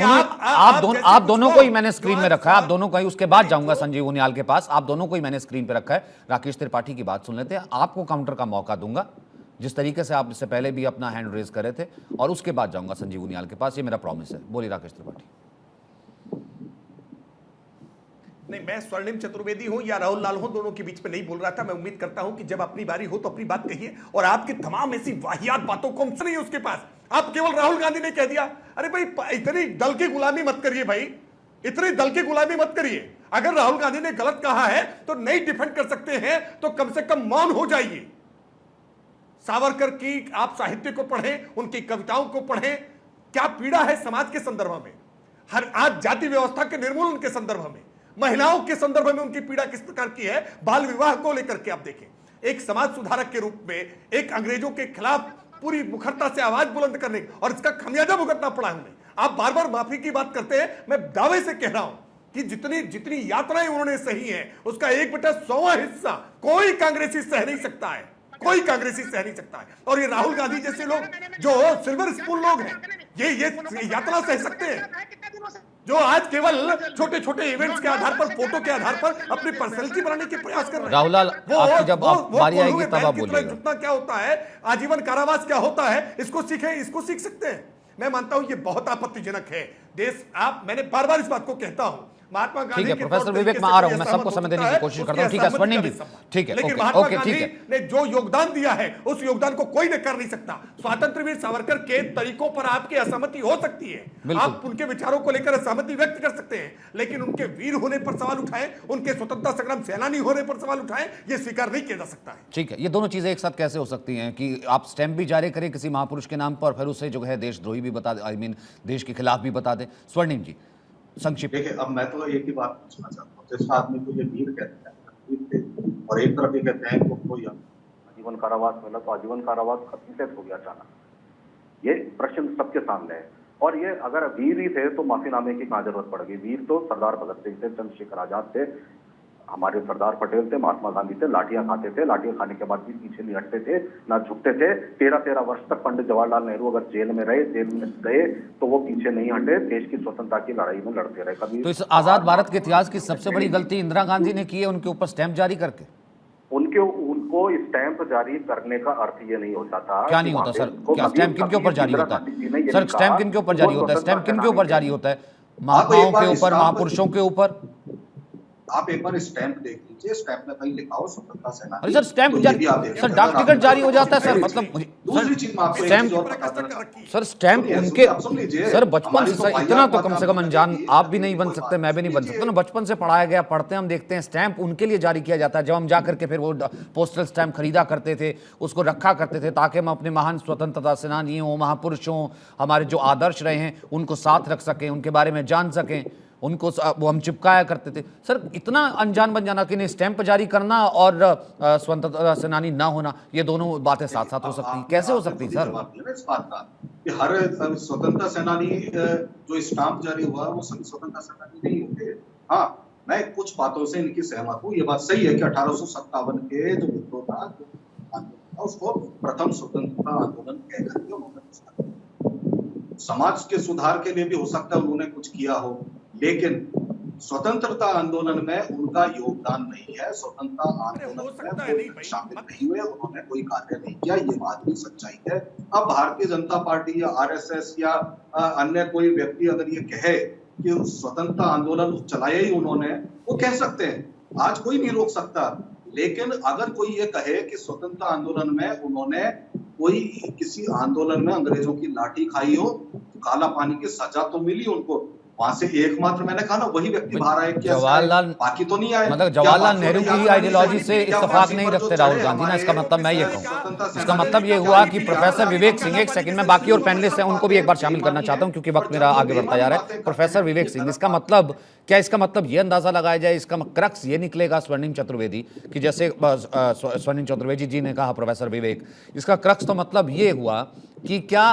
Speaker 1: दोनों को ही मैंने स्क्रीन में रखा है, आप दोनों को ही, उसके बाद जाऊंगा संजीव उनियाल के पास, आप दोनों को ही मैंने स्क्रीन पे रखा है। राकेश त्रिपाठी की बात सुन लेते हैं, आपको काउंटर का मौका दूंगा, जिस तरीके से आप इससे पहले भी अपना हैंड रेज कर रहे थे, और उसके बाद जाऊंगा संजीव उनियाल के पास, ये मेरा प्रॉमिस है। बोलिए राकेश त्रिपाठी।
Speaker 8: नहीं, मैं स्वर्णिम चतुर्वेदी हूं या राहुल लाल हूं, दोनों के बीच में नहीं बोल रहा था। मैं उम्मीद करता हूं कि जब अपनी बारी हो तो अपनी बात कहिए, और आपकी तमाम ऐसी वाहियात बातों को नहीं उसके पास। आप केवल राहुल गांधी ने कह दिया, अरे भाई इतनी दल की गुलामी मत करिए भाई, इतनी दल की गुलामी मत करिए। अगर राहुल गांधी ने गलत कहा है तो नहीं डिफेंड कर सकते हैं तो कम से कम मौन हो जाइए। सावरकर की आप साहित्य को पढ़ें, उनकी कविताओं को पढ़ें, क्या पीड़ा है समाज के संदर्भ में, हर आज जाति व्यवस्था के निर्मूलन के संदर्भ में, महिलाओं के संदर्भ में उनकी पीड़ा किस प्रकार की है, बाल विवाह को लेकर के आप देखें। एक समाज सुधारक के रूप में, एक अंग्रेजों के खिलाफ पूरी मुखरता से आवाज बुलंद करने, और इसका खमियाजा भुगतना पड़ा है उन्हें। आप बार बार माफी की बात करते हैं, मैं दावे से कह रहा हूं कि जितनी यात्राएं उन्होंने सही हैं, उसका 1/100 हिस्सा कोई कांग्रेसी सह नहीं सकता है। कोई कांग्रेसी सह नहीं सकता है। और ये राहुल गांधी जैसे लोग जो सिल्वर स्पून लोग हैं, ये यातना सह सकते हैं, जो आज केवल छोटे छोटे इवेंट्स के आधार पर, फोटो के आधार पर अपनी पर्सनैलिटी बनाने के प्रयास कर रहे हैं।
Speaker 1: राहुल लाल, आपकी जब बारी आएगी तब आप बोलिएगा।
Speaker 8: जुटना क्या होता है, आजीवन कारावास क्या होता है, इसको सीखें, इसको सीख सकते हैं। मैं मानता हूं ये बहुत आपत्तिजनक है। देश, मैं बार बार इस बात को कहता हूं, महात्मा गांधी,
Speaker 1: ठीक है प्रोफेसर विवेक, मैं आ रहा हूं, मैं सबको समय देने की कोशिश करता हूं। ठीक है स्वर्णिम जी, ठीक है,
Speaker 8: लेकिन
Speaker 1: ओके
Speaker 8: महात्मा
Speaker 1: ओके,
Speaker 8: गांधी
Speaker 1: ठीक है।
Speaker 8: ने जो योगदान दिया है उस योगदान को कोई कर नहीं सकता। स्वतंत्र वीर सावरकर के तरीकों पर आपकी असहमति हो सकती है, आप उनके विचारों को लेकर असहमति व्यक्त कर सकते हैं, लेकिन उनके वीर होने पर सवाल उठाए, उनके स्वतंत्रता संग्राम सेनानी होने पर सवाल उठाए, ये स्वीकार नहीं किया जा सकता है।
Speaker 1: ठीक है, ये दोनों चीजें एक साथ कैसे हो सकती हैं कि आप स्टैंप भी जारी करें किसी महापुरुष के नाम पर, फिर उसे जो है देशद्रोही भी बता दें, देश के खिलाफ भी बता दें। स्वर्णिम जी संक्षिप्त।
Speaker 4: देखिए, अब मैं तो एक ही बात पूछना चाहता हूँ, जिस आदमी को ये वीर कहते हैं, वीर थे, और एक तरफ ये कहते हैं कि कोई आजीवन कारावास मिला तो आजीवन कारावास खत्म कैसे हो गया अचानक, ये प्रश्न सबके सामने है। और ये अगर वीर ही थे तो माफीनामे की कहाँ जरूरत पड़ गई? वीर तो सरदार भगत सिंह थे, चंद्रशेखर आजाद थे, हमारे सरदार पटेल थे, महात्मा गांधी थे, लाठियां खाते थे, लाठियां खाने के बाद भी पीछे नहीं हटते थे, ना झुकते थे। 13-13 वर्ष तक पंडित जवाहरलाल नेहरू अगर जेल में रहे, जेल में गए तो वो पीछे नहीं हटे, देश की स्वतंत्रता की लड़ाई में लड़ते रहे। कभी
Speaker 1: तो इस आजाद भारत के इतिहास की सबसे बड़ी गलती इंदिरा गांधी ने की है उनके ऊपर स्टैंप जारी करके।
Speaker 4: उनको स्टैंप जारी करने का अर्थ ये नहीं होता था।
Speaker 1: क्या नहीं होता सर? क्या स्टैंप किन के ऊपर जारी होता है सर? स्टैंप किन के ऊपर जारी होता है? स्टैंप किन के ऊपर जारी होता है? महात्माओं के ऊपर, महापुरुषों के ऊपर।
Speaker 4: आप एक बार स्टैंप देख लीजिए, स्टैंप में कहीं लिखा हो स्वतंत्रता सेनानी।
Speaker 1: अरे सर स्टैंप जारी, सर डाक टिकट जारी हो जाता है सर, मतलब
Speaker 4: दूसरी चीज में आपको
Speaker 1: स्टैंप, सर स्टैंप उनके, सर बचपन से इतना तो कम से कम अनजान आप भी नहीं बन सकते, मैं भी नहीं बन सकता ना। बचपन से पढ़ाया गया, पढ़ते हम देखते हैं, स्टैंप उनके लिए जारी किया जाता है जब हम जा करके फिर वो पोस्टल स्टैंप खरीदा करते थे, उसको रखा करते थे ताकि हम अपने महान स्वतंत्रता सेनानियों, महापुरुषों, हमारे जो आदर्श रहे हैं उनको साथ रख सकें, उनके बारे में जान सकें, उनको वो हम चिपकाया करते थे। सर इतना अनजान बन जाना कि नहीं, स्टैंप जारी करना और स्वतंत्रता सेनानी ना होना, ये दोनों बातें साथ साथ हो सकती हैं? कैसे हो सकती सर?
Speaker 4: इस बात का कि हर स्वतंत्रता सेनानी जो स्टाम्प जारी हुआ वो सभी स्वतंत्रता सेनानी नहीं होते। हाँ, मैं कुछ बातों से इनकी सहमत हूँ। ये बात सही है कि 1857 के जो विद्रोह था उसको प्रथम स्वतंत्रता आंदोलन कह करके उन्होंने समाज के सुधार के लिए भी हो सकता है उन्होंने कुछ किया हो, लेकिन स्वतंत्रता आंदोलन में उनका योगदान नहीं है। स्वतंत्रता आंदोलन में शामिल नहीं हुए, उन्होंने कोई कार्य नहीं किया, ये बात भी सच्चाई है। अब भारतीय जनता पार्टी या आरएसएस या अन्य कोई व्यक्ति अगर ये कहे कि स्वतंत्रता आंदोलन चलाया ही उन्होंने, वो कह सकते हैं, आज कोई नहीं रोक सकता। लेकिन अगर कोई ये कहे कि स्वतंत्रता आंदोलन में उन्होंने कोई किसी आंदोलन में अंग्रेजों की लाठी खाई हो, काला पानी की सजा तो मिली उनको, वहां से एकमात्र मैंने कहा ना वही व्यक्ति बाहर आए, जवाहरलाल, बाकी तो नहीं आए।
Speaker 1: मतलब जवाहरलाल नेहरू की आइडियोलॉजी से इत्तेफाक नहीं रखते राहुल गांधी ना, इसका मतलब मैं ये कहूँ, इसका मतलब ये हुआ कि प्रोफेसर विवेक सिंह, एक सेकंड में बाकी और पैनलिस्ट हैं उनको भी एक बार शामिल करना चाहता हूं क्योंकि वक्त मेरा आगे बढ़ता जा रहा है। प्रोफेसर विवेक सिंह, इसका मतलब क्या, इसका मतलब ये अंदाजा लगाया जाए, इसका क्रक्स ये निकलेगा स्वर्णिम चतुर्वेदी कि जैसे स्वर्णिम चतुर्वेदी जी ने कहा प्रोफेसर विवेक, इसका क्रक्स तो मतलब ये हुआ कि क्या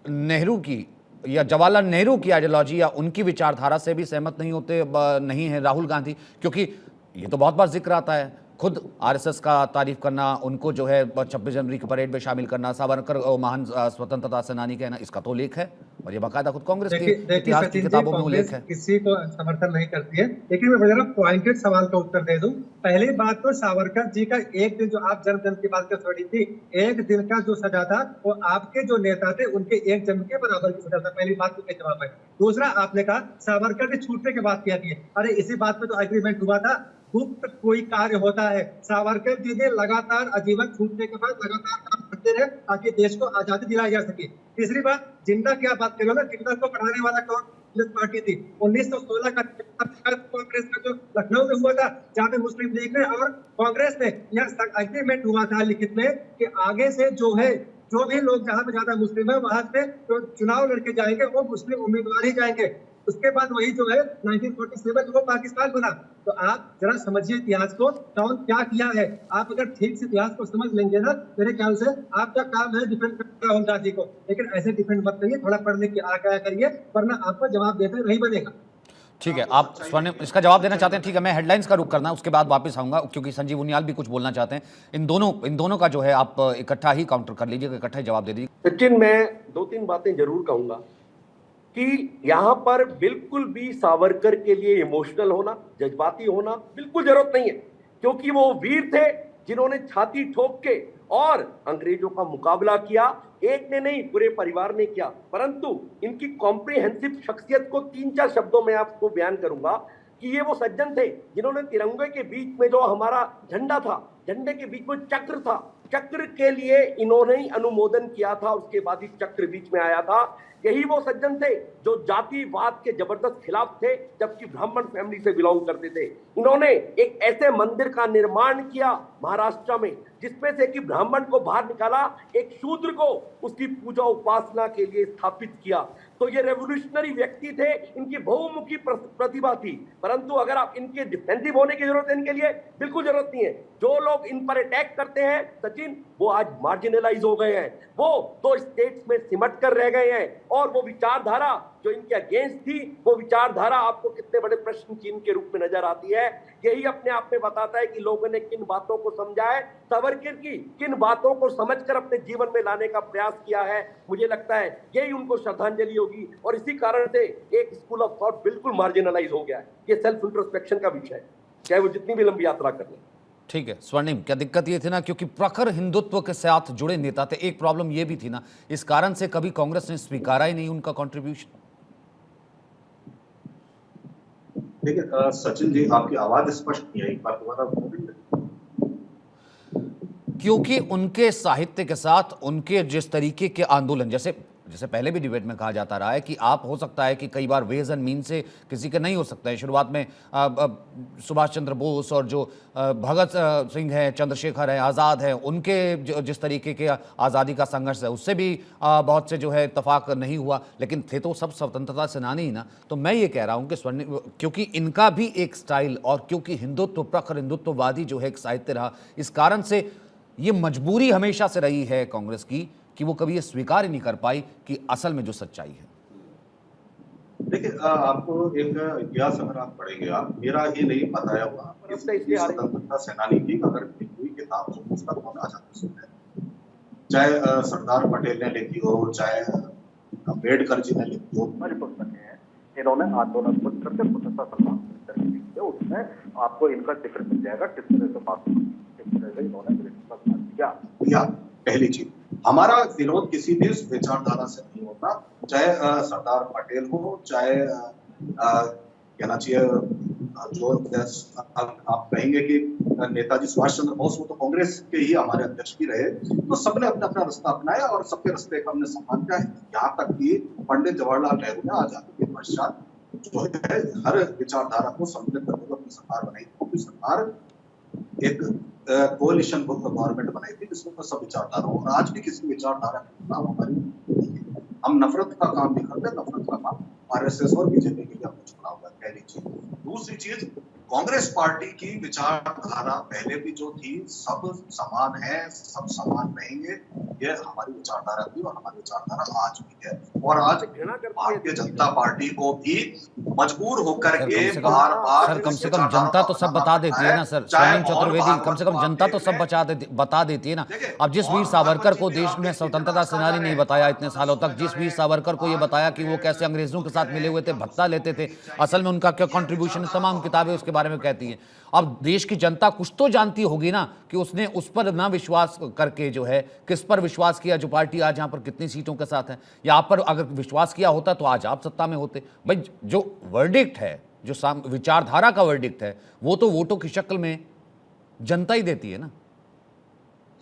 Speaker 1: नेहरू की या जवाहरलाल नेहरू की आइडियोलॉजी या उनकी विचारधारा से भी सहमत नहीं है राहुल गांधी? क्योंकि ये तो बहुत बार जिक्र आता है, खुद आरएसएस का तारीफ करना, उनको जो है 26 जनवरी की परेड में शामिल करना, सावरकर महान स्वतंत्रता सेनानी कहना, इसका तो उल्लेख है और ये बाकायदा खुद कांग्रेस की इतिहास की किताबों में उल्लेख है।
Speaker 5: किसी को समर्थन नहीं करती है, लेकिन मैं जरा पॉइंटेड सवाल का उत्तर दे दूं। पहली बात तो सावरकर जी का एक दिन, जो आप जन्मदिन की बात कर छोड़ी थी, एक दिन का जो सजा था वो आपके जो नेता थे उनके एक जन्म के बराबर की सजा था। पहली बात तो जवाब है। दूसरा, आपने कहा सावरकर ने छूटने की बात किया थी, अरे इसी बात पे तो एग्रीमेंट हुआ था, गुप्त कोई कार्य होता है। सावरकर जी ने लगातार आजीवन छूटने के बाद लगातार काम करते रहे ताकि देश को आजादी दिलाई जा सके। तीसरी बात, जिंदा की आप बात करो ना, जिंदा को बढ़ाने वाला कौन पार्टी थी? 1916 का कांग्रेस का जो लखनऊ में हुआ था, जहाँ पे मुस्लिम लीग ने और कांग्रेस ने यह एग्रीमेंट हुआ था लिखित में कि आगे से जो है, जो भी लोग जहाँ पे ज्यादा मुस्लिम है वहां पे जो चुनाव लड़के जाएंगे वो मुस्लिम उम्मीदवार ही जाएंगे। उसके बाद वही जो है 1947 वो पाकिस्तान बना। तो आप जरा समझिए इतिहास को, कौन क्या किया है। आप अगर ठीक से इतिहास को समझ लेंगे ना, मेरे ख्याल से आपका काम है डिफेंड करना राहुल गांधी को, लेकिन ऐसे डिफेंड मत करिए, थोड़ा पढ़ने की आगाह करिए, वरना आपको जवाब देते नहीं बनेगा।
Speaker 1: ठीक है, आप स्वर्णिम इसका जवाब देना चाहते हैं? ठीक है, मैं हेडलाइंस का रुख करना, उसके बाद वापस आऊंगा क्योंकि संजीव उनियाल भी कुछ बोलना चाहते हैं। इन दोनों का जो है आप इकट्ठा ही काउंटर कर लीजिए, इकट्ठा ही जवाब दे दीजिए।
Speaker 7: सचिन, मैं 2-3 बातें जरूर कहूंगा कि यहाँ पर बिल्कुल भी सावरकर के लिए इमोशनल होना, जज्बाती होना बिल्कुल जरूरत नहीं है, क्योंकि वो वीर थे जिन्होंने छाती ठोक के और अंग्रेजों का मुकाबला किया। एक ने नहीं, पूरे परिवार ने किया। परंतु इनकी कॉम्प्रिहेंसिव शख्सियत को 3-4 शब्दों में आपको बयान करूंगा कि ये वो सज्जन थे जिन्होंने तिरंगे के बीच में जो हमारा झंडा था, झंडे के बीच में चक्र था, चक्र के लिए इन्होंने ही अनुमोदन किया था, उसके बाद ही चक्र बीच में आया था। यही वो सज्जन थे जो जातिवाद के जबरदस्त खिलाफ थे, जबकि ब्राह्मण फैमिली से बिलोंग करते थे। इन्होंने एक ऐसे मंदिर का निर्माण किया महाराष्ट्र में जिसमें से कि ब्राह्मण को बाहर निकाला, एक शूद्र को उसकी पूजा उपासना के लिए स्थापित किया। तो ये रेवोल्यूशनरी व्यक्ति थे, इनकी बहुमुखी प्रतिभा थी। परंतु अगर आप इनके डिफेंसिव होने की जरूरत है, इनके लिए बिल्कुल जरूरत नहीं है। जो लोग इन पर अटैक करते हैं सचिन, वो आज मार्जिनलाइज हो गए हैं, वो 2 स्टेट्स में सिमट कर रह गए हैं, और वो विचारधारा जो इनके अगेंस्ट थी, वो विचारधारा आपको कितने बड़े प्रश्न चिन्ह के रूप में नजर आती है। यही अपने आप में बताता है कि लोगों ने किन बातों को समझा है, सावरकर की किन बातों को समझकर अपने जीवन में लाने का प्रयास किया है। मुझे लगता है यही उनको श्रद्धांजलि होगी, और इसी कारण से एक स्कूल ऑफ थॉट बिल्कुल मार्जिनलाइज हो गया है। ये सेल्फ इंट्रोस्पेक्शन का विषय है, चाहे वो जितनी भी लंबी यात्रा कर लें।
Speaker 1: ठीक है स्वर्णिम, क्या दिक्कत ये थी ना, क्योंकि प्रखर हिंदुत्व के साथ जुड़े नेता थे, एक प्रॉब्लम ये भी थी ना, इस कारण से कभी कांग्रेस ने स्वीकारा ही नहीं उनका कंट्रीब्यूशन।
Speaker 4: देखिए सचिन जी, आपकी आवाज स्पष्ट नहीं आई, एक बार दोबारा बोलेंगे?
Speaker 1: क्योंकि उनके साहित्य के साथ उनके जिस तरीके के आंदोलन, जैसे पहले भी डिबेट में कहा जाता रहा है कि आप हो सकता है कि कई बार वेज एंड मीन से किसी का नहीं हो सकता है। शुरुआत में सुभाष चंद्र बोस और जो भगत सिंह है, चंद्रशेखर है, आज़ाद है, उनके जिस तरीके के आज़ादी का संघर्ष है, उससे भी बहुत से जो है इत्तेफाक नहीं हुआ, लेकिन थे तो सब स्वतंत्रता सेनानी ही ना। तो मैं ये कह रहा हूँ कि स्वर्णिम, क्योंकि इनका भी एक स्टाइल और क्योंकि हिंदुत्व, प्रखर हिंदुत्ववादी जो है एक साहित्य रहा, इस कारण से ये मजबूरी हमेशा से रही है कांग्रेस की कि वो कभी ये स्वीकार ही नहीं कर पाई कि असल में जो सच्चाई है।
Speaker 4: देखिए आपको एक इतिहास अगर आप पढ़ेंगे, आप मेरा ही नहीं बताया हुआ स्वतंत्रता सेनानी की अगर कोई किताब हो उसका कौन आजादी से है, चाहे सरदार पटेल ने लिखी हो, चाहे अम्बेडकर जी ने लिखी हो, हमारी पुस्तकें हैं। इन्होंने आंदोलन को करके स्वतंत्रता संग्राम लिखी है, उसमें आपको इनका जिक्र मिल जाएगा किस तरह से बात किस तरह से इन्होंने ब्रिटिश का साथ दिया। पहली चीज, हमारा विरोध किसी भी विचारधारा से नहीं होता, चाहे सरदार पटेल हो, चाहे कहना चाहिए जो आप कहेंगे कि नेताजी सुभाष चंद्र बोस, वो तो कांग्रेस के ही हमारे अध्यक्ष भी रहे, तो सबने अपना अपना रास्ता अपनाया और सबके रास्ते का हमने सम्मान किया है। यहाँ तक कि पंडित जवाहरलाल नेहरू ने आजादी के पश्चात जो है हर विचारधारा को सम्मिलित करने को अपनी सरकार बनाई, क्योंकि सरकार एक कोalition गवर्नमेंट बनाई थी जिसमें सब विचारधारा हो, और आज भी किसी विचारधारा के खिलाफ हमारी, हम नफरत का काम नहीं करते, नफरत का काम आरएसएस और बीजेपी के लिए हमने चुना हुआ है। पहली चीज। दूसरी चीज, कांग्रेस पार्टी की विचारधारा पहले भी जो थी, सब समान है, सब समान रहेंगे, ये हमारी विचारधारा थी और हमारी विचारधारा आज भी है। और आज भारतीय जनता पार्टी को भी मजबूर होकर के बार बार,
Speaker 1: कम से कम जनता तो सब बता देती है ना सर, स्वर्णिम चतुर्वेदी, कम से कम जनता तो सब बता देती है ना। अब जिस वीर सावरकर को देश में स्वतंत्रता सेनानी नहीं बताया इतने सालों तक, जिस वीर सावरकर को ये बताया कि वो कैसे अंग्रेजों के साथ मिले हुए थे, भत्ता लेते थे, असल में उनका क्या कंट्रीब्यूशन, तमाम किताबें उसके बारे में कहती हैं। अब देश की जनता कुछ तो जानती होगी ना कि उसने उस पर ना विश्वास करके जो है किस पर विश्वास किया, जो पार्टी आज यहाँ पर कितनी सीटों के साथ है, या आप पर अगर विश्वास किया होता तो आज आप सत्ता में होते। भाई जो वर्डिक्ट है, जो विचारधारा का वर्डिक्ट है, वो तो वोटों की शक्ल में जनता ही देती है ना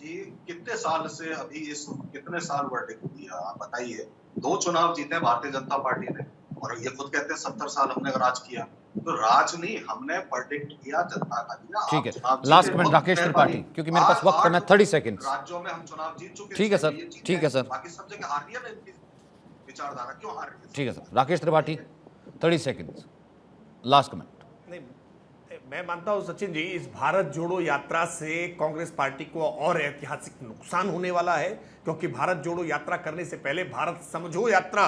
Speaker 4: जी। कितने साल से अभी इस कितने साल वर्डिक्ट दिया आप बताइए। 2 चुनाव जीते भारतीय जनता पार्टी ने, और ये खुद कहते हैं 70 साल हमने राज किया, तो राज नहीं, हमने प्रेडिक्ट किया, जनता का दिया।
Speaker 1: ठीक है, लास्ट कमेंट राकेश त्रिपाठी, क्योंकि मेरे पास वक्त है 30 सेकंड।
Speaker 4: राज्यों में हम चुनाव जीत चुके,
Speaker 1: ठीक है सर, ठीक है सर,
Speaker 4: बाकी सब जगह हार रही है ना, इनकी विचारधारा क्यों हार रही है?
Speaker 1: ठीक है sir, Rakesh Tripathi 30 second last comment.
Speaker 8: नहीं, मैं मानता हूं सचिन जी, इस भारत जोड़ो यात्रा से कांग्रेस पार्टी को और ऐतिहासिक नुकसान होने वाला है, क्योंकि भारत जोड़ो यात्रा करने से पहले भारत समझो यात्रा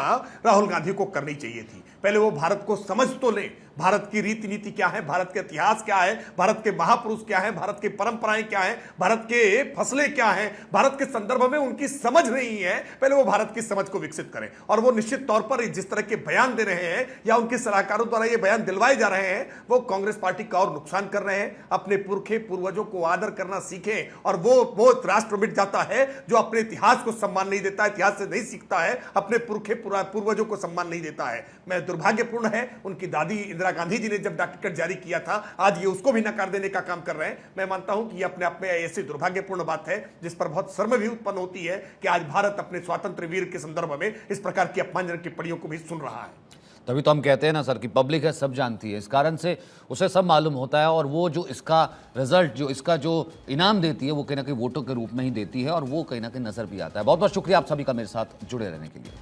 Speaker 8: राहुल गांधी को करनी चाहिए थी। पहले वो भारत को समझ तो ले, भारत की रीति नीति क्या है, भारत के इतिहास क्या है, भारत के महापुरुष क्या है, भारत की परंपराएं क्या है, भारत के फसलें क्या हैं, भारत के संदर्भ में उनकी समझ नहीं है। पहले वो भारत की समझ को विकसित करें। और वो निश्चित तौर पर जिस तरह के बयान दे रहे हैं या उनके सलाहकारों द्वारा ये बयान दिलवाए जा रहे हैं, वो कांग्रेस पार्टी का और नुकसान कर रहे हैं। अपने पुरखे पूर्वजों को आदर करना सीखें। और वो राष्ट्र मिट जाता है जो अपने इतिहास को सम्मान नहीं देता, इतिहास से नहीं सीखता है, अपने पुरखे पूर्वजों को सम्मान नहीं देता है। मैं दुर्भाग्यपूर्ण है, उनकी दादी इंदिरा गांधी जी ने जब डाक टिकट जारी किया था, आज ये उसको भी नकार देने का काम कर रहे हैं। मैं मानता हूं कि ये अपने आप में ऐसी दुर्भाग्यपूर्ण बात है जिस पर बहुत शर्म भी उत्पन्न होती है कि आज भारत अपने स्वतंत्र वीर के संदर्भ में इस प्रकार की अपमानजनक टिप्पणियों को भी सुन रहा है।
Speaker 1: तभी तो हम कहते हैं ना सर कि पब्लिक है, सब जानती है, इस कारण से उसे सब मालूम होता है। और वो जो इसका रिजल्ट, जो इसका जो इनाम देती है, वो कहीं ना कहीं वोटों के रूप में ही देती है, और वो कहीं ना कहीं नजर भी आता है। बहुत बहुत शुक्रिया आप सभी का मेरे साथ जुड़े रहने के लिए।